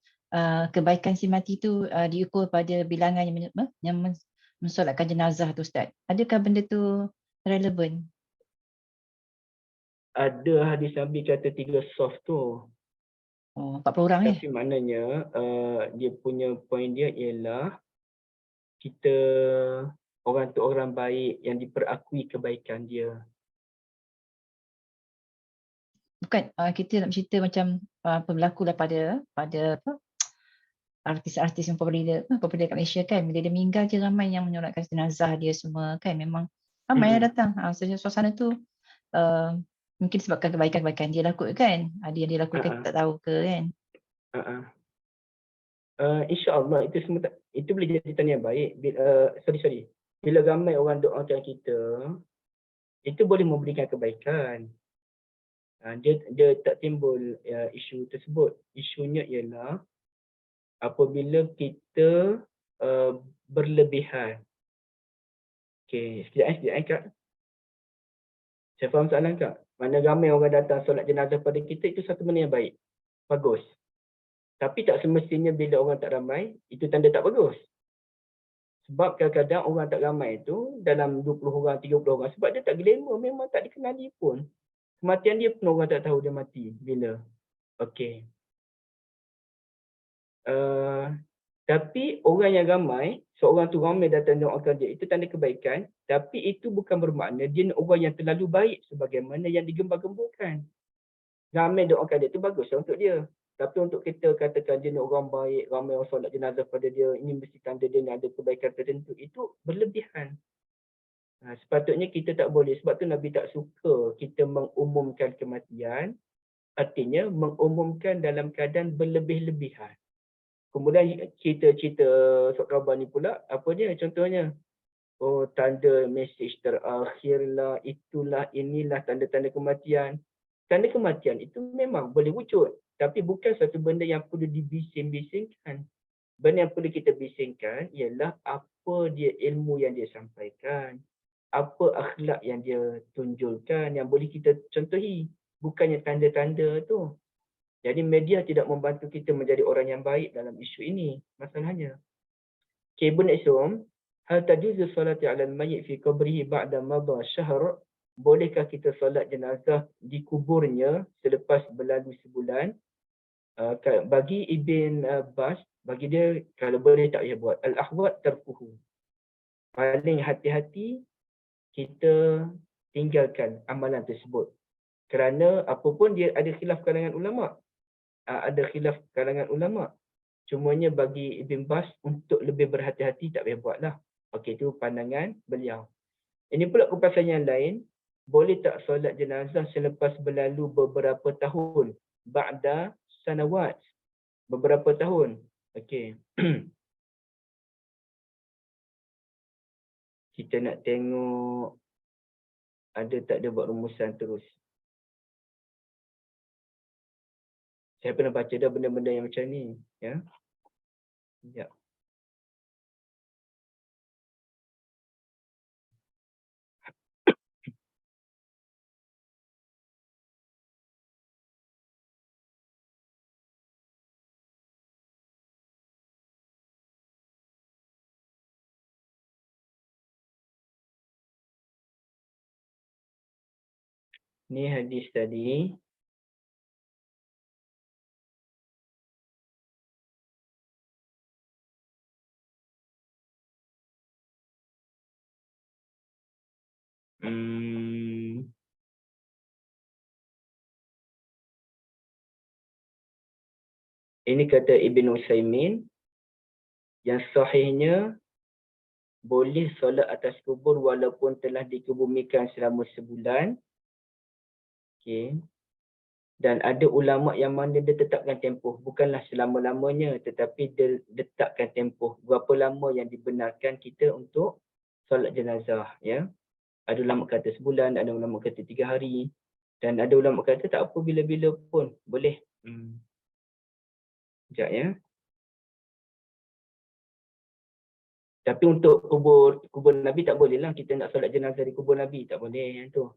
[SPEAKER 1] kebaikan si mati itu diukur pada bilangan yang mensolatkan jenazah tu Ustaz. Adakah benda tu relevan?
[SPEAKER 2] Ada hadis Nabi kata 3 soft tu.
[SPEAKER 1] 40 orang
[SPEAKER 2] Tapi maknanya dia punya poin dia ialah kita orang tu orang baik yang diperakui kebaikan dia.
[SPEAKER 1] Bukan, kita nak cerita macam apa berlaku pada apa, artis-artis yang popular kat Malaysia kan, bila dia meninggal je ramai yang menyolatkan jenazah dia semua kan, memang ramai yang datang. Suasana tu mungkin sebabkan kebaikan-kebaikan dia lakukan kan, ada yang dia lakukan kita tak tahu ke kan.
[SPEAKER 2] InsyaAllah itu semua itu boleh jadi tanda yang baik. Sorry. Bila ramai orang doakan kita, itu boleh memberikan kebaikan. Dia tak timbul isu tersebut. Isunya ialah apabila kita berlebihan. Okey, sekejap Kak. Saya faham soalan Kak. Mana ramai orang datang solat jenazah pada kita, itu satu benda yang baik. Bagus. Tapi tak semestinya bila orang tak ramai, itu tanda tak bagus. Sebab kadang-kadang orang tak ramai itu dalam 20 orang, 30 orang. Sebab dia tak glamour, memang tak dikenali pun. Kematian dia pun orang tak tahu dia mati bila. Okey. Tapi orang yang ramai, seorang tu ramai datang doakan dia, itu tanda kebaikan. Tapi itu bukan bermakna dia orang yang terlalu baik sebagaimana yang digembar-gemburkan. Ramai doakan dia, itu bagus untuk dia. Tapi untuk kita katakan dia orang baik, ramai orang solat jenazah pada dia, ini mesti tanda dia ada kebaikan tertentu, itu berlebihan. Sepatutnya kita tak boleh, sebab tu Nabi tak suka kita mengumumkan kematian, artinya mengumumkan dalam keadaan berlebih-lebihan. Kemudian cerita-cerita sok khabar ni pula, apa dia contohnya? Oh, tanda mesej terakhir lah, itulah, inilah tanda-tanda kematian. Tanda kematian itu memang boleh wujud, tapi bukan satu benda yang perlu dibising-bisingkan. Benda yang perlu kita bisingkan ialah apa dia ilmu yang dia sampaikan, apa akhlak yang dia tunjukkan yang boleh kita contohi, bukannya tanda-tanda tu. Jadi media tidak membantu kita menjadi orang yang baik dalam isu ini, masalahnya. Okay, Ibn Isum, hal tajuzu salati ala al-mayyit fi qabrihi ba'da madha syahr? Bolehkah kita solat jenazah di kuburnya selepas berlalu sebulan? Bagi Ibn Abbas, bagi dia kalau boleh tak payah buat. Al-ahwat tarkuhu. Paling hati-hati kita tinggalkan amalan tersebut. Kerana apapun dia ada khilaf kalangan ulama. Cumanya bagi Ibn Bas untuk lebih berhati-hati tak payah buatlah. Okey, itu pandangan beliau. Ini pula kepasan yang lain, boleh tak solat jenazah selepas berlalu beberapa tahun? Ba'da sanawat. Beberapa tahun. Okey. Kita nak tengok ada tak dia buat rumusan terus. Saya pernah baca dah benda-benda yang macam ni. Ya. Sekejap. Ni hadis tadi. Ini kata Ibn Utsaimin, yang sahihnya boleh solat atas kubur walaupun telah dikebumikan selama sebulan. Okey. Dan ada ulama yang mana dia tetapkan tempoh, bukanlah selama-lamanya, tetapi dia letakkan tempoh berapa lama yang dibenarkan kita untuk solat jenazah, ya. Ada ulama kata sebulan, ada ulama kata 3 hari, dan ada ulama kata tak apa, bila-bila pun boleh. Sekejap, ya. Tapi untuk kubur Nabi tak boleh lah, kita nak solat jenazah di kubur Nabi, tak boleh yang tu.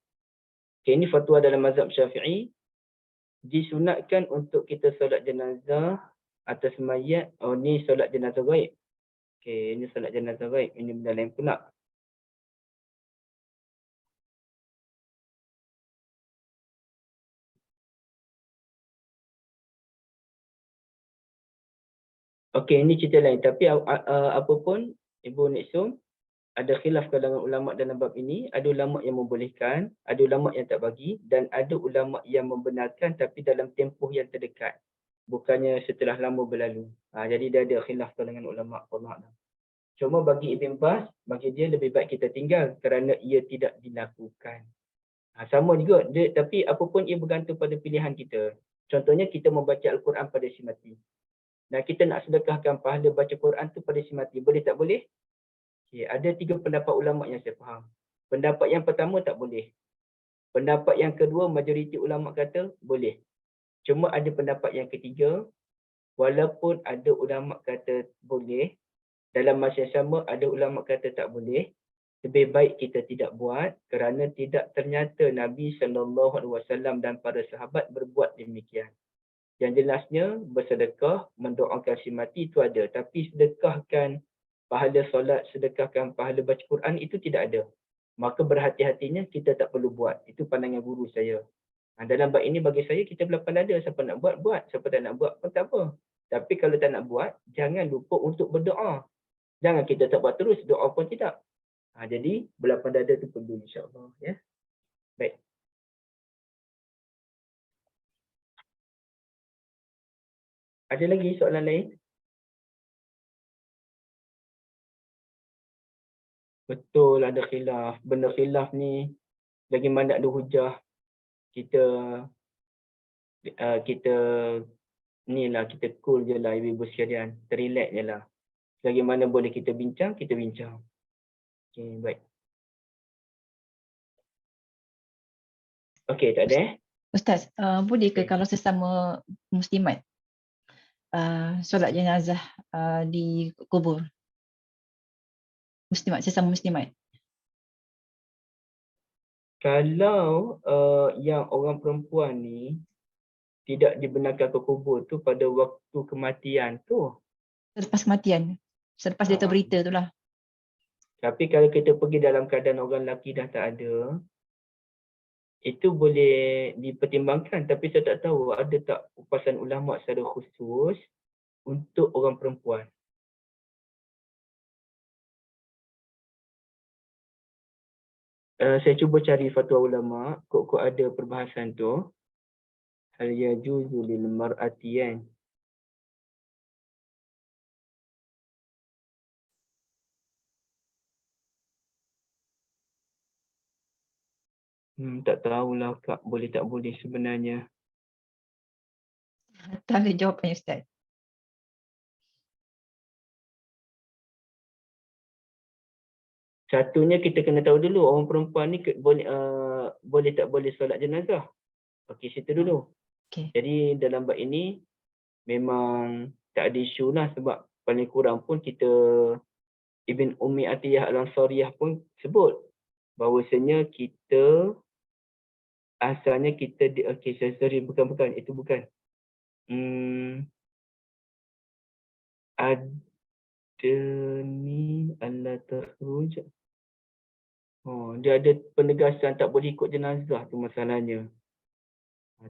[SPEAKER 2] Okay, ini fatwa dalam mazhab Syafi'i. Disunatkan untuk kita solat jenazah atas mayat. Oh, ni solat jenazah gaib. Okay, ini solat jenazah gaib. Ini benda lain pula. Okay, ini cerita lain. Tapi apapun, Ibu Niksum, ada khilaf kalangan ulama dalam bab ini. Ada ulama yang membolehkan, ada ulama yang tak bagi, dan ada ulama yang membenarkan tapi dalam tempoh yang terdekat. bukannya setelah lama berlalu. Jadi dia ada khilaf kalangan ulama Allah. Cuma bagi Ibn Baz, bagi dia lebih baik kita tinggal kerana ia tidak dilakukan. Sama juga, tapi apa pun ia bergantung pada pilihan kita. Contohnya kita membaca Al-Quran pada si mati. Dan kita nak sedekahkan pahala baca Quran tu pada si mati. Boleh tak boleh? Okay, ada 3 pendapat ulama yang saya faham. Pendapat yang pertama tak boleh. Pendapat yang kedua, majoriti ulama kata boleh. Cuma ada pendapat yang ketiga, walaupun ada ulama kata boleh, dalam masa yang sama ada ulama kata tak boleh, lebih baik kita tidak buat kerana tidak ternyata Nabi SAW dan para sahabat berbuat demikian. Yang jelasnya bersedekah, mendoakan si mati itu ada. Tapi sedekahkan pahala solat, sedekahkan pahala baca Quran itu tidak ada. Maka berhati-hatinya kita tak perlu buat. Itu pandangan guru saya. Dalam bab ini bagi saya kita berlapan dada. Siapa nak buat, buat. Siapa tak nak buat pun tak apa. Tapi kalau tak nak buat, jangan lupa untuk berdoa. Jangan kita tak buat terus, doa pun tidak. Jadi berlapan dada itu perlu insya-Allah. Ya. Baik. Ada lagi soalan lain? Betul ada khilaf. Benda khilaf ni lagi mana ada hujah kita kita kita cool je lah ibu-ibu sekalian. Relax je lah. Selagi mana boleh kita bincang, kita bincang. Okey, baik. Okey, tak ada
[SPEAKER 1] Ustaz, boleh ke
[SPEAKER 2] Okey.
[SPEAKER 1] kalau sesama muslimat solat jenazah di kubur? Muslimat, sesama muslimat.
[SPEAKER 2] Kalau yang orang perempuan ni tidak dibenarkan ke kubur tu pada waktu kematian tu.
[SPEAKER 1] Selepas kematian. Selepas dia terberita tu lah.
[SPEAKER 2] Tapi kalau kita pergi dalam keadaan orang lelaki dah tak ada, itu boleh dipertimbangkan. Tapi saya tak tahu ada tak upasan ulama secara khusus untuk orang perempuan. Saya cuba cari fatwa ulama, kok ada perbahasan tu. Hal yajuzu lil mar'ati kan. Tak tahulah Kak, boleh tak boleh sebenarnya.
[SPEAKER 1] Tak ada jawapan Ustaz.
[SPEAKER 2] Satunya kita kena tahu dulu orang perempuan ni boleh tak boleh solat jenazah. Okey, situ dulu.
[SPEAKER 1] Okay.
[SPEAKER 2] Jadi dalam bab ini memang tak ada isu lah sebab paling kurang pun kita Ibn Ummi Atiyah Al-Ansariyah pun sebut bahawasanya kita asalnya kita sorry bukan itu bukan. Ada ni Allah takhruj. Dia ada penegasan tak boleh ikut jenazah tu masalahnya.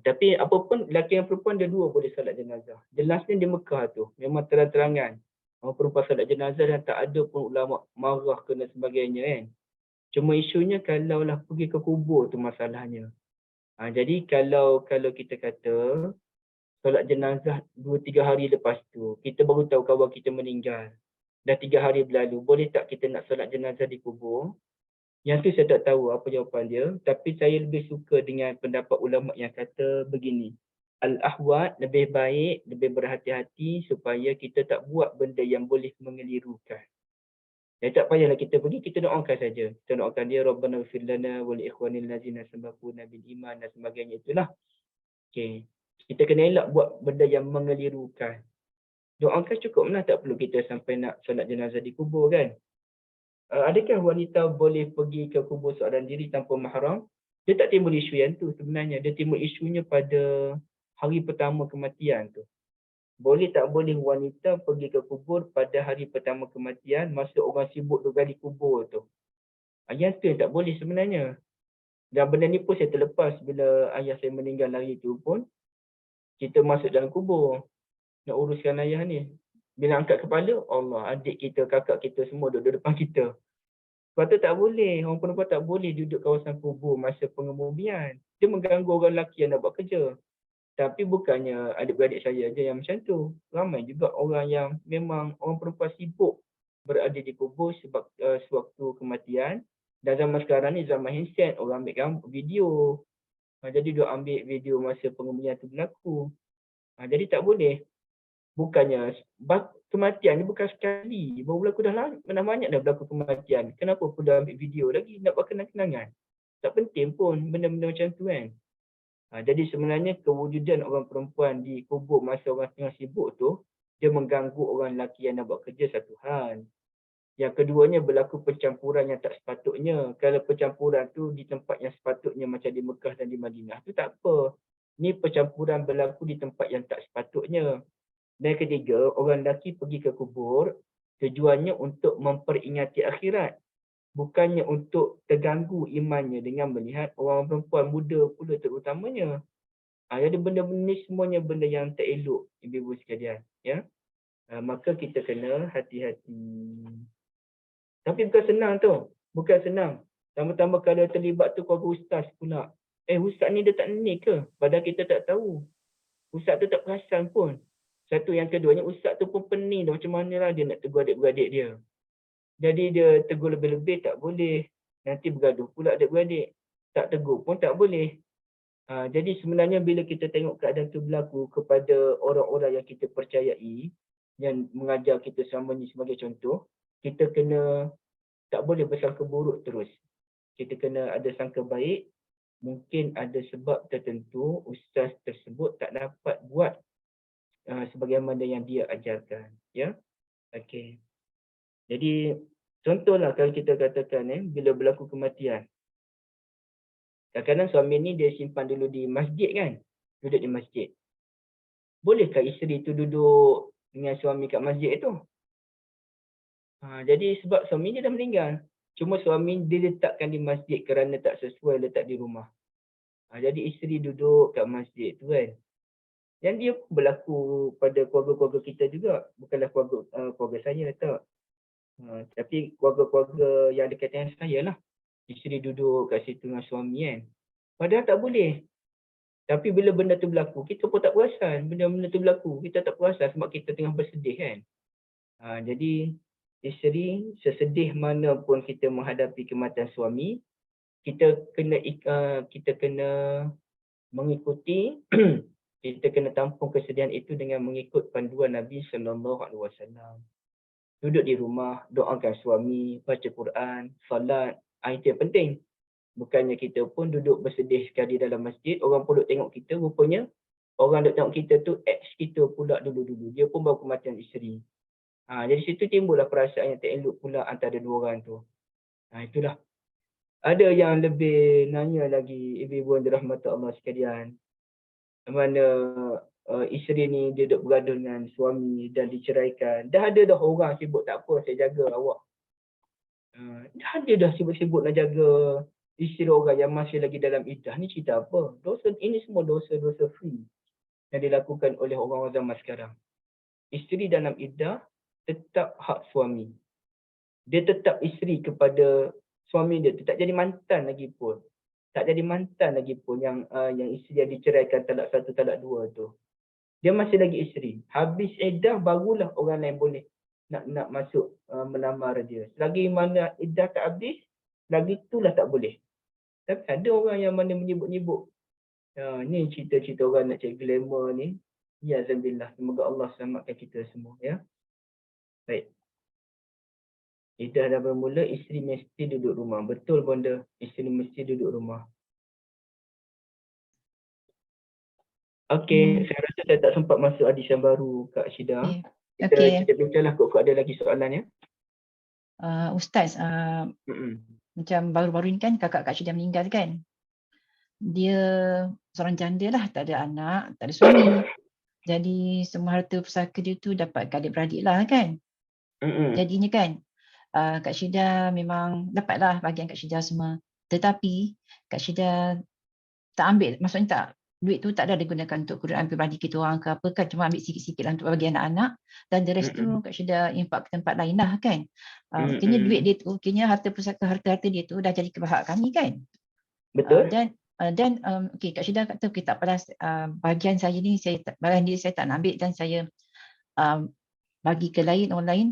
[SPEAKER 2] Tapi apa pun lelaki dan perempuan dia dua boleh solat jenazah. Jelasnya di Mekah tu memang terang-terangan. Orang perempuan solat jenazah dan tak ada pun ulama marah kena sebagainya kan. Cuma isunya kalaulah pergi ke kubur tu masalahnya. Jadi kalau kita kata solat jenazah 2-3 hari lepas tu, kita baru tahu kawan kita meninggal. Dah 3 hari berlalu, boleh tak kita nak solat jenazah di kubur? Yang tu saya tak tahu apa jawapan dia, tapi saya lebih suka dengan pendapat ulama yang kata begini. Al-ahwat lebih baik, lebih berhati-hati supaya kita tak buat benda yang boleh mengelirukan. Tak payahlah kita pergi, kita doakan saja. Kita doakan dia, Rabbana ighfir lana wa li ikhwanil ladzina sabaquna bil iman dan sebagainya itulah. Okey. Kita kena elak buat benda yang mengelirukan. Doakan cukuplah, tak perlu kita sampai nak solat jenazah di kubur kan. Adakah wanita boleh pergi ke kubur seorang diri tanpa mahram? Dia tak timbul isu yang tu sebenarnya. Dia timbul isunya pada hari pertama kematian tu. Boleh tak boleh wanita pergi ke kubur pada hari pertama kematian masa orang sibuk duk gali kubur tu. Yang tu yang tak boleh sebenarnya. Dan benda ni pun saya terlepas bila ayah saya meninggal hari tu pun. Kita masuk dalam kubur. Nak uruskan ayah ni. Bila angkat kepala, Allah, adik kita, kakak kita semua duduk depan kita. Sebab tu tak boleh. Orang perempuan tak boleh duduk kawasan kubur masa pengebumian. Dia mengganggu orang lelaki yang nak buat kerja. Tapi bukannya adik-beradik saya aja yang macam tu. Ramai juga orang yang memang orang perempuan sibuk berada di kubur sebab sewaktu kematian. Dan zaman sekarang ni zaman handset, orang ambil video. Jadi dia ambil video masa pengemudian tu berlaku. Jadi tak boleh. Bukannya kematian ni bukan sekali. Baru berlaku dah banyak dah berlaku kematian. Kenapa pun dah ambil video lagi nak buat kenang-kenangan? Tak penting pun benda-benda macam tu kan. Jadi sebenarnya kewujudan orang perempuan di kubur masa orang tengah sibuk tu, dia mengganggu orang lelaki yang nak buat kerja satu hal. Yang keduanya berlaku pencampuran yang tak sepatutnya. Kalau pencampuran tu di tempat yang sepatutnya macam di Mekah dan di Madinah tu tak apa. Ni pencampuran berlaku di tempat yang tak sepatutnya. Dan ketiga, orang lelaki pergi ke kubur tujuannya untuk memperingati akhirat. Bukannya untuk terganggu imannya dengan melihat orang perempuan muda pula terutamanya. Jadi benda-benda ni semuanya benda yang tak elok, ibu-ibu sekalian. Ya? Maka kita kena hati-hati. Tapi bukan senang tu. Bukan senang. Tambah-tambah kalau terlibat tu keluarga ustaz pula. Ustaz ni dia tak ni ke? Padahal kita tak tahu. Ustaz tu tak perasan pun. Satu yang keduanya, ustaz tu pun pening dah. Macam mana lah dia nak tegur adik-beradik dia. Jadi dia tegur lebih-lebih tak boleh. Nanti bergaduh pula adik-beradik. Tak tegur pun tak boleh. Jadi sebenarnya bila kita tengok keadaan itu berlaku kepada orang-orang yang kita percayai, yang mengajar kita selama ni sebagai contoh, kita kena tak boleh bersangka buruk terus. Kita kena ada sangka baik. Mungkin ada sebab tertentu ustaz tersebut tak dapat buat sebagaimana yang dia ajarkan. Ya, okey. Jadi contohlah kalau kita katakan bila berlaku kematian. Kadang-kadang suami ni dia simpan dulu di masjid kan. Duduk di masjid. Bolehkah isteri tu duduk dengan suami kat masjid itu? Jadi sebab suami dia dah meninggal. Cuma suami diletakkan di masjid kerana tak sesuai letak di rumah. Jadi isteri duduk kat masjid tu kan. Dan dia berlaku pada keluarga-keluarga kita juga. Bukanlah keluarga saya tak. Tapi keluarga-keluarga yang dekat dengan saya lah. Isteri duduk kat situ dengan suami kan. Padahal tak boleh. Tapi bila benda tu berlaku, kita pun tak perasan. Benda-benda tu berlaku, kita tak perasan sebab kita tengah bersedih kan. Jadi isteri, sesedih mana pun kita menghadapi kematian suami, kita kena mengikuti, kita kena tampung kesedihan itu dengan mengikut panduan Nabi SAW. Duduk di rumah, doakan suami, baca Quran, salat. Itu yang penting. Bukannya kita pun duduk bersedih sekali dalam masjid, orang pun duduk tengok kita, rupanya orang duduk tengok kita tu, ex kita pula dulu-dulu. Dia pun baru kematian isteri. Jadi situ timbullah perasaan yang tak elok pula antara dua orang tu. Itulah. Ada yang lebih nanya lagi, ibu-ibu yang dirahmati Allah sekalian. Mana isteri ni dia duduk bergaduh dengan suami dan diceraikan. Dah ada dah orang sibuk, tak apa saya jaga awak. Dah ada dah sibuk-sibuk nak jaga isteri orang yang masih lagi dalam iddah. Ni cerita apa? Ini semua dosa-dosa free yang dilakukan oleh orang-orang zaman sekarang. Isteri dalam iddah tetap hak suami. Dia tetap isteri kepada suami dia. Tak jadi mantan lagi pun. Tak jadi mantan lagi pun yang isteri yang diceraikan talak 1, talak 2 tu. Dia masih lagi isteri. Habis iddah barulah orang lain boleh nak masuk melamar dia. Selagi mana iddah tak habis, lagi itulah tak boleh. Tapi ada orang yang mana menyebut-nyebut. Ni cerita-cerita orang nak cari glamour ni. Ya Zambillah. Semoga Allah selamatkan kita semua. Ya. Baik. Iddah dah bermula, isteri mesti duduk rumah. Betul bonda, isteri mesti duduk rumah. Okey, saya rasa saya tak sempat masuk hadis yang baru Kak Syida. Kita bincanglah kok ada lagi soalan ya.
[SPEAKER 1] Ustaz, macam baru-baru ni kan kakak Kak Syida meninggal kan. Dia seorang janda lah, tak ada anak, tak ada suami. Jadi semua harta pusaka dia tu dapat ke adik-beradik lah kan. Jadinya kan, Kak Syida memang dapatlah bahagian Kak Syida semua. Tetapi Kak Syida tak ambil, maksudnya tak, duit tu tak ada digunakan untuk Quran pribadi kita orang ke apa kan, cuma ambil sikit-sikit lah untuk bagi anak-anak, dan the rest tu Kak Syida infak ke tempat lain lah kan. Mungkinnya duit dia tu, mungkinnya harta pusaka, harta-harta dia tu dah jadi ke pihak kami kan.
[SPEAKER 2] Betul.
[SPEAKER 1] Dan Dan okey, Kak Syida kata okay, tak apalah, bahagian saya ni bahagian diri saya tak nak ambil dan saya bagi ke orang lain,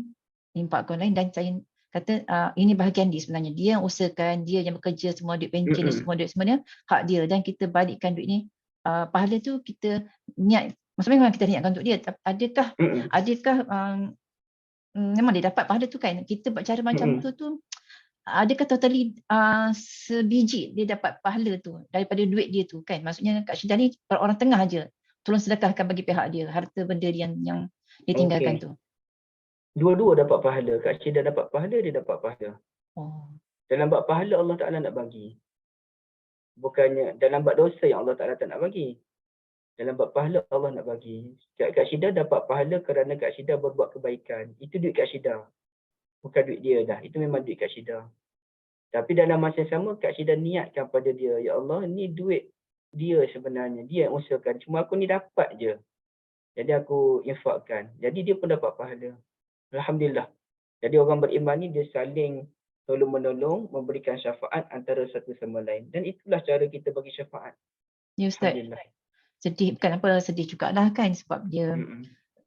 [SPEAKER 1] impak ke orang lain, dan saya kata ini bahagian dia sebenarnya. Dia yang usahakan, dia yang bekerja semua, duit pencen dia semua, duit semuanya hak dia, dan kita balikkan duit ni. Pahala tu kita niat, maksudnya memang kita niatkan untuk dia. Adakah memang dia dapat pahala tu kan? Kita buat cara macam tu adakah totally sebiji dia dapat pahala tu daripada duit dia tu kan? Maksudnya Kak Syida ni orang tengah aja, tolong sedekahkan bagi pihak dia harta benda dia yang ditinggalkan tu.
[SPEAKER 2] Dua-dua dapat pahala. Kak Syida dapat pahala, dia dapat pahala. Dalam bab pahala Allah Ta'ala nak bagi. Bukannya dalam bab dosa yang Allah Ta'ala tak nak bagi. Dalam bab pahala Allah nak bagi. Kak Syida dapat pahala kerana Kak Syida berbuat kebaikan. Itu duit Kak Syida. Bukan duit dia dah. Itu memang duit Kak Syida. Tapi dalam masa yang sama Kak Syida niatkan pada dia, ya Allah, ni duit dia sebenarnya. Dia yang usahakan. Cuma aku ni dapat je. Jadi aku infakkan. Jadi dia pun dapat pahala. Alhamdulillah. Jadi orang beriman ni dia saling tolong-menolong, memberikan syafaat antara satu sama lain. Dan itulah cara kita bagi syafaat.
[SPEAKER 1] Ya Ustaz. Sedih, bukan apa, sedih jugalah kan sebab dia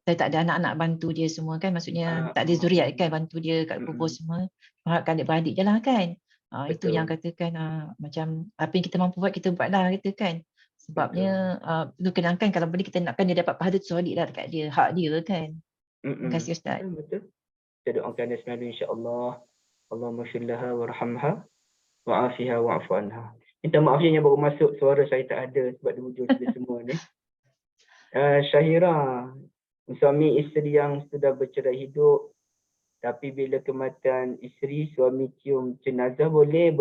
[SPEAKER 1] saya tak ada anak-anak bantu dia semua kan, maksudnya tak ada zuriat kan bantu dia kat kubur semua. Harapkan adik-beradik je lah kan. Itu yang katakan macam apa yang kita mampu buat kita buatlah kita kan. Sebabnya itu kenangkan kalau boleh kita nakkan dia dapat pahala tu solid lah dekat dia, hak dia kan. Terima kasih Ustaz.
[SPEAKER 2] Betul. Kita doakan dia selalu insya-Allah. Allahumma syirlaha warhamha wa'afiha wa'fu anha. Minta maaf je yang baru masuk, suara saya tak ada sebab dia hujung kita semua ni. Syahira, suami isteri yang sudah bercerai hidup, tapi bila kematian isteri, suami cium jenazah, boleh.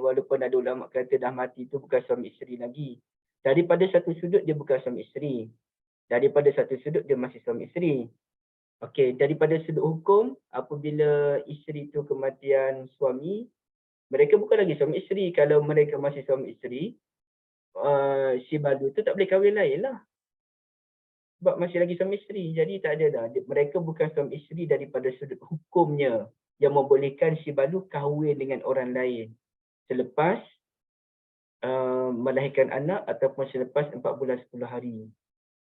[SPEAKER 2] Walaupun ada ulama kata dah mati itu bukan suami isteri lagi. Daripada satu sudut dia bukan suami isteri. Daripada satu sudut dia masih suami isteri. Okey, daripada sudut hukum, apabila isteri itu kematian suami, mereka bukan lagi suami isteri. Kalau mereka masih suami isteri, si badu tu tak boleh kahwin lain lah. Sebab masih lagi suami isteri. Jadi tak ada dah. Mereka bukan suami isteri daripada sudut hukumnya yang membolehkan si badu kahwin dengan orang lain selepas melahirkan anak ataupun selepas 4 bulan 10 hari.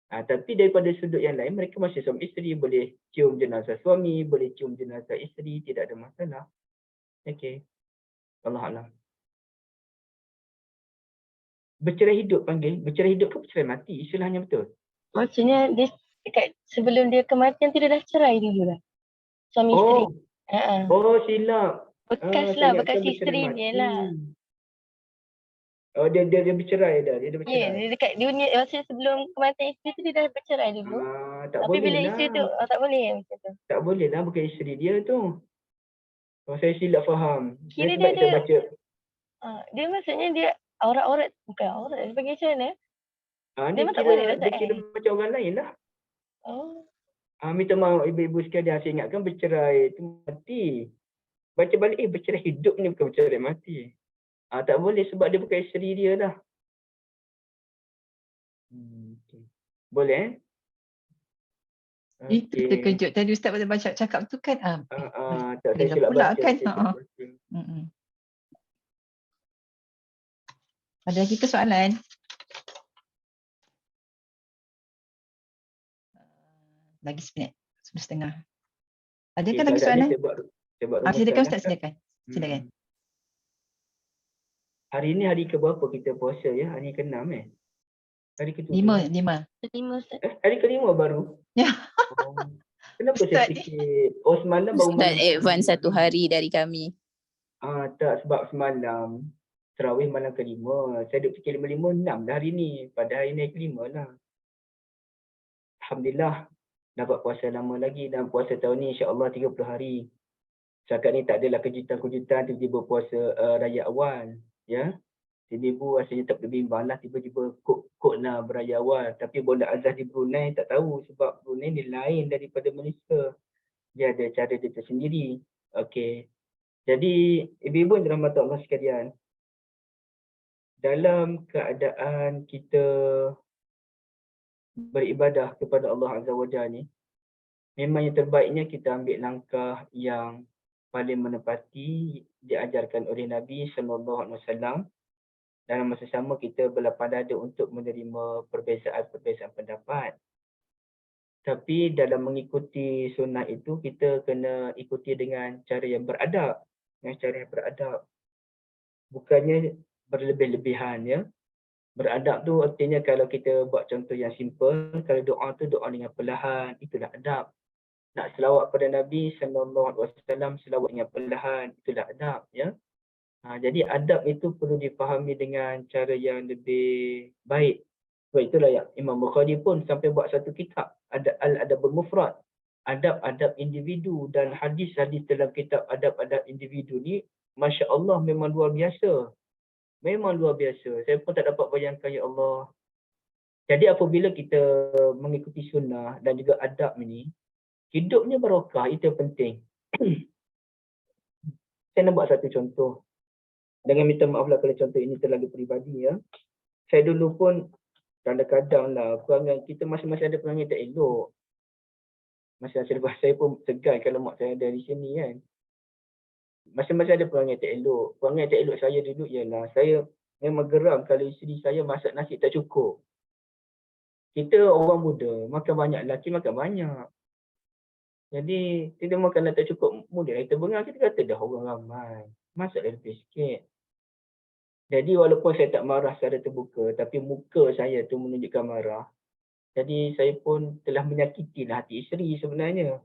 [SPEAKER 2] Tapi daripada sudut yang lain, mereka masih suami isteri. Boleh cium jenazah suami, boleh cium jenazah isteri. Tidak ada masalah. Okey. Allah Alam. Bercerai hidup panggil. Bercerai hidup ke bercerai mati? Istilahnya betul?
[SPEAKER 3] Maksudnya dia dekat sebelum dia kematian tu dia dah cerai dulu dah. Suami isteri.
[SPEAKER 2] Oh, silap.
[SPEAKER 3] Bekas lah, bekas isteri dia lah.
[SPEAKER 2] Oh, dia bercerai dah. Dia dah bercerai.
[SPEAKER 3] Ya, dia dekat dunia, maksudnya sebelum kematian isteri tu dia dah bercerai dulu.
[SPEAKER 2] Tak
[SPEAKER 3] Tapi
[SPEAKER 2] boleh
[SPEAKER 3] bila
[SPEAKER 2] lah.
[SPEAKER 3] isteri tu, tak boleh macam tu.
[SPEAKER 2] Tak boleh lah, bukan isteri dia tu. Oh, saya silap faham.
[SPEAKER 3] Kira
[SPEAKER 2] sebab
[SPEAKER 3] dia
[SPEAKER 2] baca.
[SPEAKER 3] Dia maksudnya dia aurat-aurat, bukan aurat, dia panggil macam mana?
[SPEAKER 2] Dia
[SPEAKER 3] memang tak boleh lah.
[SPEAKER 2] Dia kira macam orang lain lah. Minta maaf ibu-ibu sekalian, saya ingatkan bercerai tu mati. Baca balik, bercerai hidup ni bukan bercerai mati. Tak boleh sebab dia bukan isteri dia dah. Boleh
[SPEAKER 1] Itu terkejut tadi Ustaz pada baca cakap tu kan.
[SPEAKER 2] Tak saya silap
[SPEAKER 1] pula
[SPEAKER 2] baca.
[SPEAKER 1] Kan. Ada lagi ke soalan? Lagi 1 minit, 1:30. Adakah lagi soalan? Silakan Ustaz, silakan.
[SPEAKER 2] Hari ni hari ke berapa kita puasa ya? Hari ke-6 Hari ke-7?
[SPEAKER 1] 5.
[SPEAKER 2] Hari ke-5 baru?
[SPEAKER 1] Ya.
[SPEAKER 2] Kenapa saya fikir semalam baru
[SPEAKER 4] Ustaz advance 1 hari dari kami.
[SPEAKER 2] Tak, sebab semalam tarawih malam ke-5. Saya duk fikir 5, 6 dah hari ni. Pada hari ni ke-5 lah. Alhamdulillah dapat puasa lama lagi, dan puasa tahun ni insya-Allah 30 hari. Setakat ni tak adalah kejutan-kejutan tiba-tiba puasa raya awal, ya. Ibu rasanya tak berbimbang lah, tiba-tiba kok nak beraya awal. Tapi bola azhar di Brunei tak tahu sebab Brunei ni lain daripada Malaysia. Dia ada cara dia tersendiri. Okey. Jadi ibu-ibu yang dirahmati Allah sekalian, dalam keadaan kita beribadah kepada Allah Azza wa Jalla ni, memang yang terbaiknya kita ambil langkah yang paling menepati diajarkan oleh Nabi sallallahu alaihi wasallam, dalam masa sama kita berlapang dada untuk menerima perbezaan-perbezaan pendapat. Tapi dalam mengikuti sunnah itu, kita kena ikuti dengan cara yang beradab. Dengan cara yang beradab. Bukannya berlebih-lebihan, ya. Beradab tu artinya kalau kita buat contoh yang simple, kalau doa tu doa dengan perlahan, itulah adab. Nak selawat pada Nabi SAW, selawat dengan perlahan, itulah adab, ya. Jadi adab itu perlu dipahami dengan cara yang lebih baik. Sebab itulah yang Imam Bukhari pun sampai buat satu kitab, Al-Adabul Mufrad, adab-adab individu, dan hadis-hadis dalam kitab adab-adab individu ni, Masya Allah, memang luar biasa. Memang luar biasa. Saya pun tak dapat bayangkan, ya Allah. Jadi apabila kita mengikuti sunnah dan juga adab ni, hidupnya barokah, itu yang penting. Saya nak buat satu contoh. Dengan minta maaf lah kalau contoh ini terlalu peribadi, ya. Saya dulu pun kadang-kadang lah perangai kita masing-masing ada perangai tak elok. Masing-masing saya pun segan kalau mak saya ada di sini, kan. Masing-masing ada perangai tak elok. Perangai tak elok saya dulu ialah saya memang geram kalau isteri saya masak nasi tak cukup. Kita orang muda, makan banyak, lelaki makan banyak. Jadi kita makan tak cukup, mudah kita bengar, kita kata dah orang ramai, masak lebih sikit. Jadi walaupun saya tak marah secara terbuka, tapi muka saya tu menunjukkan marah. Jadi saya pun telah menyakitilah hati isteri sebenarnya.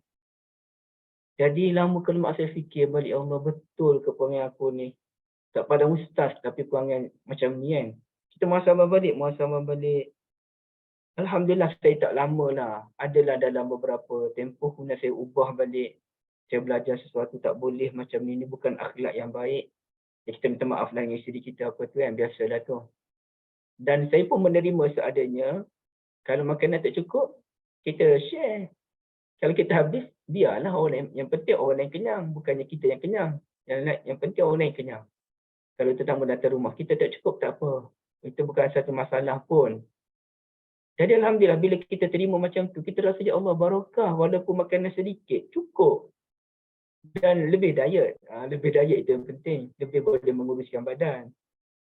[SPEAKER 2] Jadi lama kelamaan saya fikir balik, Allah, betul ke perangai aku ni? Tak pada ustaz tapi perangai macam ni, kan. Kita muhasabah balik. Alhamdulillah saya tak lama lah. Adalah dalam beberapa tempoh kemudian saya ubah balik. Saya belajar sesuatu tak boleh macam ni bukan akhlak yang baik. Jadi kita minta maaf lah dengan isteri kita apa tu, kan, biasalah tu. Dan saya pun menerima seadanya. Kalau makanan tak cukup, kita share. Kalau kita habis, biarlah orang lain. Yang penting orang lain kenyang, bukannya kita yang kenyang. Yang penting orang lain kenyang. Kalau tetamu datang rumah, kita tak cukup, tak apa. Itu bukan satu masalah pun. Jadi alhamdulillah bila kita terima macam tu, kita rasa ya Allah barakah, walaupun makanan sedikit, cukup. Dan lebih diet. Lebih diet itu yang penting. Lebih boleh menguruskan badan.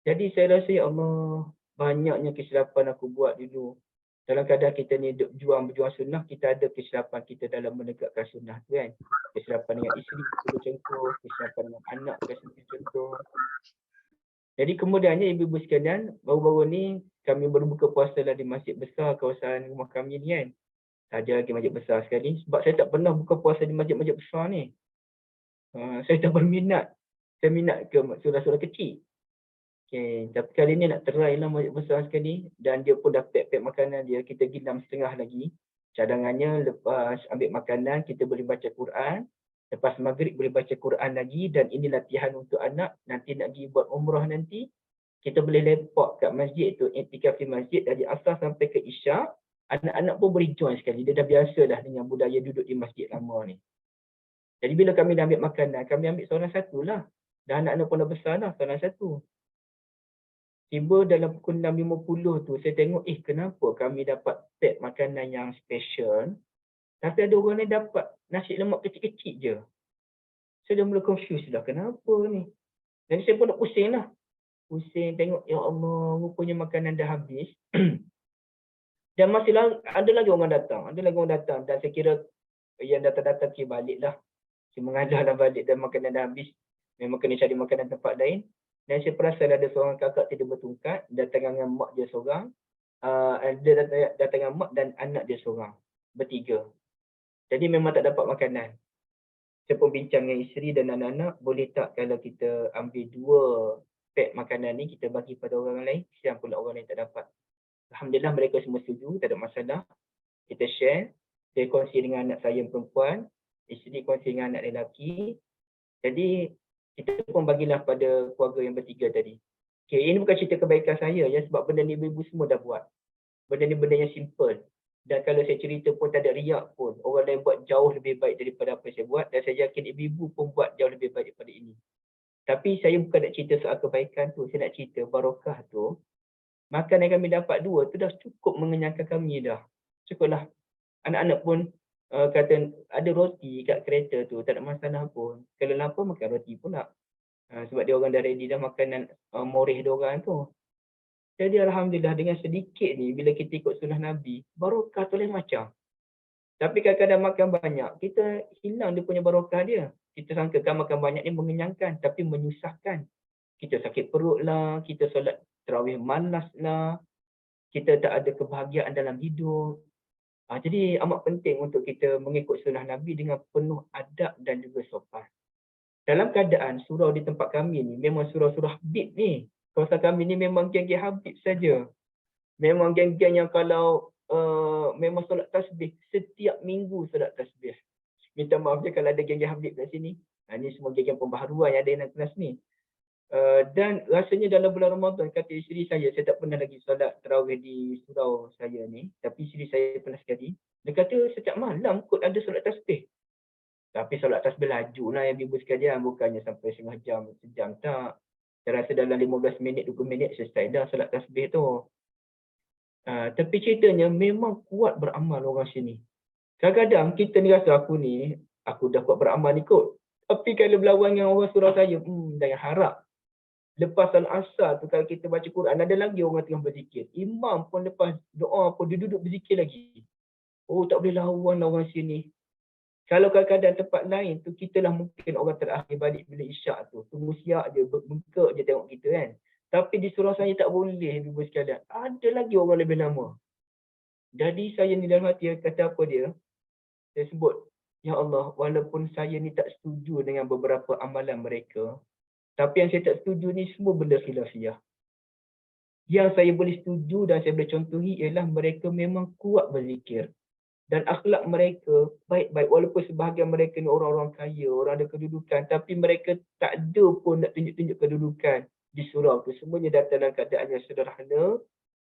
[SPEAKER 2] Jadi saya rasa ya Allah, banyaknya kesilapan aku buat dulu. Dalam keadaan kita ni berjuang sunnah, kita ada kesilapan kita dalam menegakkan sunnah tu, kan. Kesilapan dengan isteri, contoh. Kesilapan dengan anak, contoh. Jadi kemudiannya ibu-ibu sekalian, baru-baru ni kami berbuka puasa lah di masjid besar kawasan rumah kami ni, kan. Saja lagi masjid besar sekali. Sebab saya tak pernah buka puasa di masjid-masjid besar ni. Saya tak berminat. Saya minat ke surah-surah kecil. Okay. Tapi kali ni nak try lah masjid besar sekali. Dan dia pun dah pack makanan dia. Kita ginam setengah lagi. Cadangannya lepas ambil makanan, kita boleh baca Quran. Lepas maghrib boleh baca Quran lagi. Dan ini latihan untuk anak. Nanti nak pergi buat umrah nanti. Kita boleh lepak kat masjid tu. Iktikaf di masjid dari asar sampai ke isyak. Anak-anak pun boleh join sekali. Dia dah biasa dah dengan budaya duduk di masjid lama ni. Jadi bila kami dah ambil makanan, kami ambil seorang satu lah. Dan anak-anak pun dah besar lah, seorang satu. Tiba dalam pukul 6.50 tu, saya tengok, kenapa kami dapat pack makanan yang special, tapi ada orang lain dapat nasi lemak kecil-kecil je. Saya dah mula confused lah, kenapa ni? Jadi saya pun nak pusing lah. Pusing, tengok, ya Allah, rupanya makanan dah habis. Dan masih ada lagi orang datang. Dan saya kira yang datang-datang balik lah. Saya mengajarlah balik dan makanan dah habis. Memang kena cari makanan tempat lain. Dan saya perasan ada seorang kakak tidur bertungkat. Datang dengan mak dia seorang. Dia datang dengan mak dan anak dia seorang. Bertiga. Jadi memang tak dapat makanan. Saya pun bincang dengan isteri dan anak-anak. Boleh tak kalau kita ambil 2 pack makanan ni, kita bagi pada orang lain. Kesian pula orang lain tak dapat. Alhamdulillah mereka semua setuju. Tak ada masalah. Kita share. Saya kongsi dengan anak saya yang perempuan. Isteri kongsi dengan anak lelaki. Jadi kita pun bagilah pada keluarga yang bertiga tadi. Okay, ini bukan cerita kebaikan saya ya, sebab benda ni ibu-ibu semua dah buat. Benda ni benda yang simple. Dan kalau saya cerita pun tak ada riak pun. Orang lain buat jauh lebih baik daripada apa yang saya buat. Dan saya yakin ibu-ibu pun buat jauh lebih baik daripada ini. Tapi saya bukan nak cerita soal kebaikan tu. Saya nak cerita barakah tu. Makan yang kami dapat 2 tu dah cukup mengenyangkan kami dah. Cukuplah. Anak-anak pun kata ada roti kat kereta tu, tak ada masalah pun. Kalau lapar makan roti pula. Sebab dia orang dah ready dah makanan moreh dia orang tu. Jadi alhamdulillah dengan sedikit ni bila kita ikut sunnah Nabi, barokah tu lain macam. Tapi kadang-kadang makan banyak, kita hilang dia punya barokah dia. Kita sangkakan makan banyak ni mengenyangkan tapi menyusahkan. Kita sakit perut lah, kita solat tarawih malas lah, kita tak ada kebahagiaan dalam hidup. Jadi amat penting untuk kita mengikut sunnah Nabi dengan penuh adab dan juga sopan. Dalam keadaan surau di tempat kami ni memang surau-surau Habib ni. Kawasan kami ni memang geng-geng Habib saja. Memang geng-geng yang kalau memang solat tasbih, setiap minggu solat tasbih. Minta maaf je kalau ada geng-geng Habib kat sini. Ni semua geng-geng pembaharuan yang ada dalam kelas ni. Dan rasanya dalam bulan Ramadan, kata isteri saya tak pernah lagi solat tarawih di surau saya ni. Tapi isteri saya pernah sekali. Dia kata setiap malam kot ada solat tasbih. Tapi solat tasbih laju lah yang ibu sekalian. Bukannya sampai setengah jam, sejam tak. Saya rasa dalam 15 minit, 20 minit selesai dah solat tasbih tu. Tapi ceritanya memang kuat beramal orang sini. Kadang-kadang kita ni rasa aku dah kuat beramal ni kot. Tapi kalau berlawan dengan orang surau saya, jangan harap. Lepas al-asar tu kalau kita baca Quran, ada lagi orang tengah berzikir. Imam pun lepas doa pun dia duduk berzikir lagi. Tak boleh lawan orang sini. Kalau kadang-kadang tempat lain tu, kita lah mungkin orang terakhir balik bila isyak tu. Tunggu siap je, bengkak je tengok kita kan. Tapi di surau saya tak boleh, ibu sekalian. Ada lagi orang lebih lama. Jadi saya ni dalam hati kata apa dia? Saya sebut, Ya Allah, walaupun saya ni tak setuju dengan beberapa amalan mereka, tapi yang saya tak setuju ni semua benda khilafiyah. Yang saya boleh setuju dan saya boleh contohi ialah mereka memang kuat berzikir. Dan akhlak mereka baik-baik. Walaupun sebahagian mereka ni orang-orang kaya, orang ada kedudukan. Tapi mereka tak ada pun nak tunjuk-tunjuk kedudukan di surau tu. Semuanya datang dalam keadaan yang sederhana.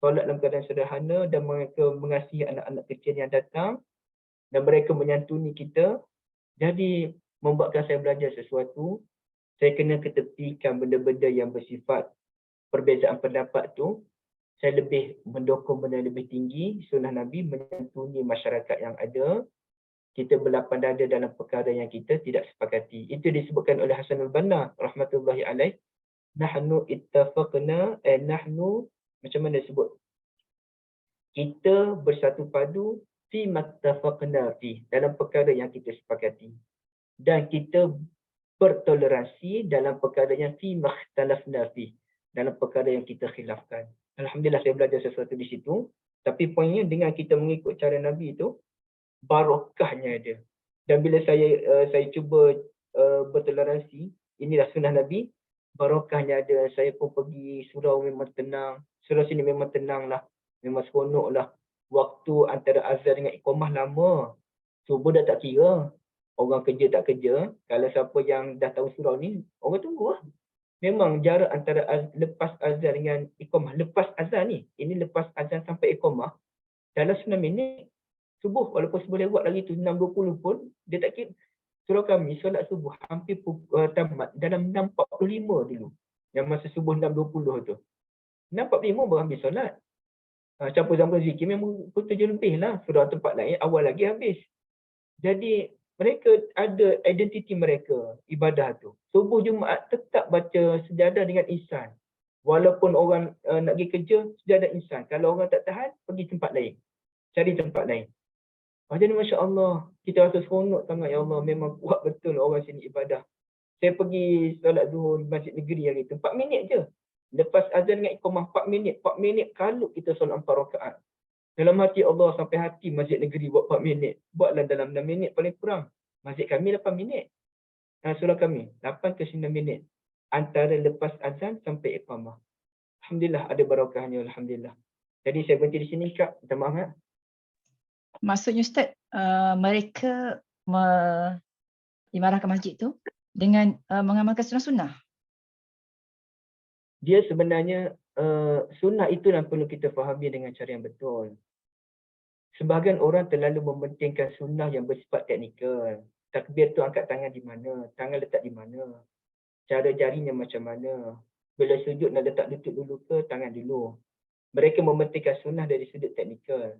[SPEAKER 2] Solat dalam keadaan sederhana dan mereka mengasihi anak-anak kecil yang datang. Dan mereka menyantuni kita. Jadi membuatkan saya belajar sesuatu. Saya kena ketepikan benda-benda yang bersifat perbezaan pendapat tu. Saya lebih mendukung benda yang lebih tinggi. Sunnah Nabi menyantuni masyarakat yang ada. Kita berlapang dada dalam perkara yang kita tidak sepakati. Itu disebutkan oleh Hasan al-Banna rahmatullahi alaih. Nahnu ittafaqna, nahnu, macam mana disebut? Kita bersatu padu fi mattafaqna fi, dalam perkara yang kita sepakati. Dan kita bertoleransi dalam perkara yang fi makhtalafna fi, dalam perkara yang kita khilafkan. Alhamdulillah saya belajar sesuatu di situ. Tapi poinnya dengan kita mengikut cara Nabi itu, barokahnya ada. Dan bila saya cuba bertoleransi, inilah sunnah Nabi, barokahnya ada. Saya pun pergi surau memang tenang. Surau sini memang tenang lah. Memang seronok lah. Waktu antara azan dengan iqamah lama. Subuh dah tak kira. Orang kerja tak kerja. Kalau siapa yang dah tahu surau ni, orang tunggu lah. Memang jarak antara lepas azan dengan iqamah. Lepas azan ni, ini lepas azan sampai iqamah, dalam 9 minit. Subuh, walaupun subuh lewat lagi tu 6.20 pun, dia tak kira. Surau kami, solat subuh hampir tamat dalam 6.45 dulu. Yang masa subuh 6.20 tu. 6.45 baru habis solat. Campur-campur zikir memang pukul 7 lebih lah. Surau tempat lain awal lagi habis. Jadi, mereka ada identiti mereka, ibadah tu. Subuh Jumaat tetap baca sejadah dengan ihsan. Walaupun orang nak pergi kerja, sejadah ihsan. Kalau orang tak tahan, pergi tempat lain. Cari tempat lain. Jadi Masya Allah, kita rasa seronok sangat, Ya Allah. Memang kuat betul orang sini ibadah. Saya pergi solat zuhur di Masjid Negeri hari itu, 4 minit je. Lepas azan dengan iqamah 4 minit. 4 minit kalau kita solat 4 rakaat. Dalam hati Allah sampai hati Masjid Negeri buat 4 minit. Buatlah dalam 6 minit paling kurang. Masjid kami 8 minit. Surau kami 8 ke 9 minit. Antara lepas azan sampai iqamah. Alhamdulillah ada barakahnya. Alhamdulillah. Jadi saya berhenti di sini Kak. Minta maaf ya.
[SPEAKER 1] Maksudnya Ustaz, mereka imarahkan masjid tu dengan mengamalkan sunnah-sunnah.
[SPEAKER 2] Dia sebenarnya sunnah itu yang perlu kita fahami dengan cara yang betul. Sebahagian orang terlalu mementingkan sunnah yang bersifat teknikal. Takbir tu angkat tangan di mana, tangan letak di mana, cara jarinya macam mana, bila sujud nak letak lutut dulu ke tangan dulu. Mereka mementingkan sunnah dari sudut teknikal.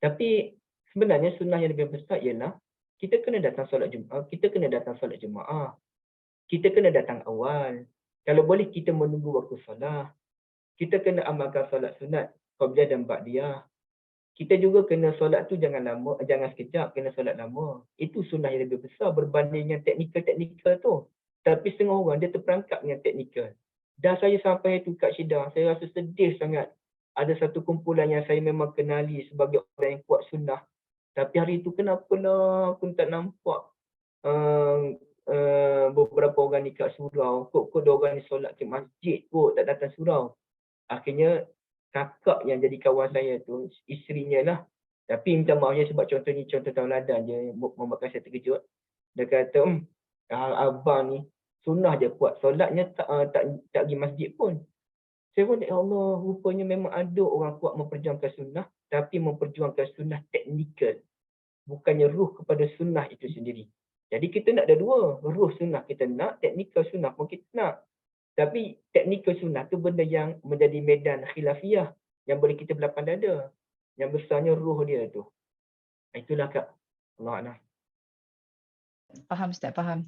[SPEAKER 2] Tapi sebenarnya sunnah yang lebih besar ialah kita kena datang solat Jumaat, kita kena datang solat jemaah. Kita kena datang awal. Kalau boleh kita menunggu waktu solat. kita kena amalkan solat sunat qabliyah dan ba'diyah. Kita juga kena solat tu jangan lama, jangan sekejap, kena solat lama. Itu sunnah yang lebih besar berbanding dengan teknikal-teknikal tu. Tapi setengah orang dia terperangkap dengan teknikal. Dan saya sampai tu Kak Syida, saya rasa sedih sangat. Ada satu kumpulan yang saya memang kenali sebagai orang yang kuat sunnah. Tapi hari itu kenapalah aku tak nampak beberapa orang ni kat surau. Kok dia orang ni solat ke masjid kot, tak datang surau. Akhirnya kakak yang jadi kawan saya tu, isterinya lah. Tapi minta maaf je sebab contoh ni contoh tauladan je membuatkan saya terkejut. Dia kata, abang ni sunnah je kuat. Solatnya tak pergi masjid pun. Saya pun, ya Allah, rupanya memang ada orang kuat memperjuangkan sunnah, tapi memperjuangkan sunnah teknikal. Bukannya ruh kepada sunnah itu sendiri. Jadi kita nak ada dua. Ruh sunnah kita nak, teknikal sunnah pun kita nak. Tapi teknikal sunnah tu benda yang menjadi medan khilafiyah yang boleh kita berlapang dada. Yang besarnya ruh dia tu. Itulah Kak. Allah.
[SPEAKER 1] Faham Ustaz, faham.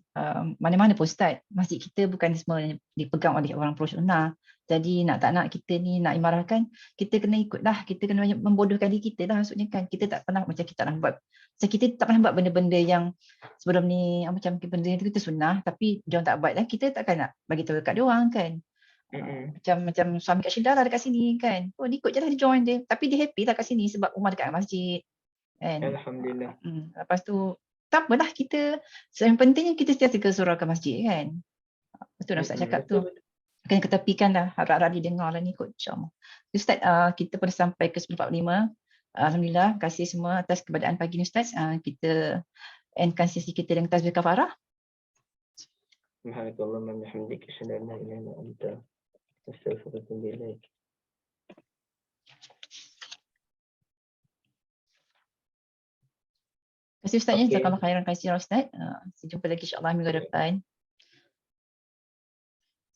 [SPEAKER 1] Mana-mana pun Ustaz, masjid kita bukan semua dipegang oleh orang pro sunnah. Jadi nak tak nak kita ni nak imarahkan, kita kena ikutlah, kita kena membodohkan diri kita lah maksudnya kan. Kita tak pernah macam kita nak buat, macam kita tak pernah buat benda-benda yang sebelum ni macam benda itu kita sunnah, tapi diorang tak buat lah, kita takkan nak bagi tahu dekat diorang kan. Macam suami Kak Syida lah dekat sini kan. Oh dia ikut je lah, dia join dia. Tapi dia happy lah kat sini sebab rumah dekat masjid. Kan?
[SPEAKER 2] Alhamdulillah.
[SPEAKER 1] Lepas tu tak apalah kita, yang pentingnya kita sentiasa ke surau ke masjid kan. Betul lah Ustaz cakap tu. Kena ketepikan lah, harap-harap didengar lah ni kot insyaAllah. Ustaz, kita pun sampai ke 10.45. Alhamdulillah, terima kasih semua atas keberadaan pagi ni Ustaz. Kita endkan sesi kita dengan tasbih kafarah.
[SPEAKER 2] Subhanallah, alhamdulillah, syadallah, ilaha anta, astaghfiruka wa ilaik.
[SPEAKER 1] Terima kasih Ustaz ya, jazakallah khairan katsiran Ustaz. Sejumpa lagi insyaAllah minggu depan.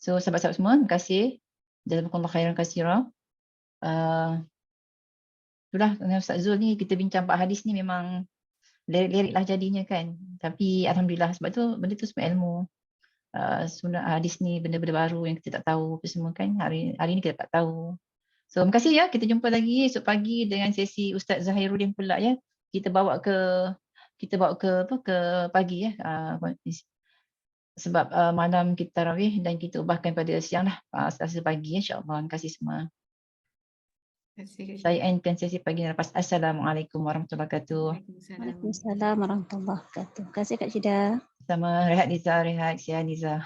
[SPEAKER 1] So sahabat-sahabat semua, terima kasih. Jazakallah khairan katsiran. Itulah dengan Ustaz Zul ni kita bincang 4 hadis ni memang lirik-lirik lah jadinya kan. Tapi alhamdulillah sebab tu benda tu semua ilmu. Sunnah hadis ni benda-benda baru yang kita tak tahu apa semua kan. Hari ni kita tak tahu. So terima kasih ya. Kita jumpa lagi esok pagi dengan sesi Ustaz Zahiruddin pula ya. Kita bawa ke pagi ya. Sebab malam kita tarawih dan kita ubahkan pada siang lah. Selasa pagi ya insya-Allah. Terima kasih semua. Saya endkan sesi pagi lepas. Assalamualaikum warahmatullahi wabarakatuh.
[SPEAKER 5] Waalaikumsalam warahmatullahi wabarakatuh. Terima kasih Kak Syida.
[SPEAKER 1] Sama rehat Liza, rehat sihat Liza.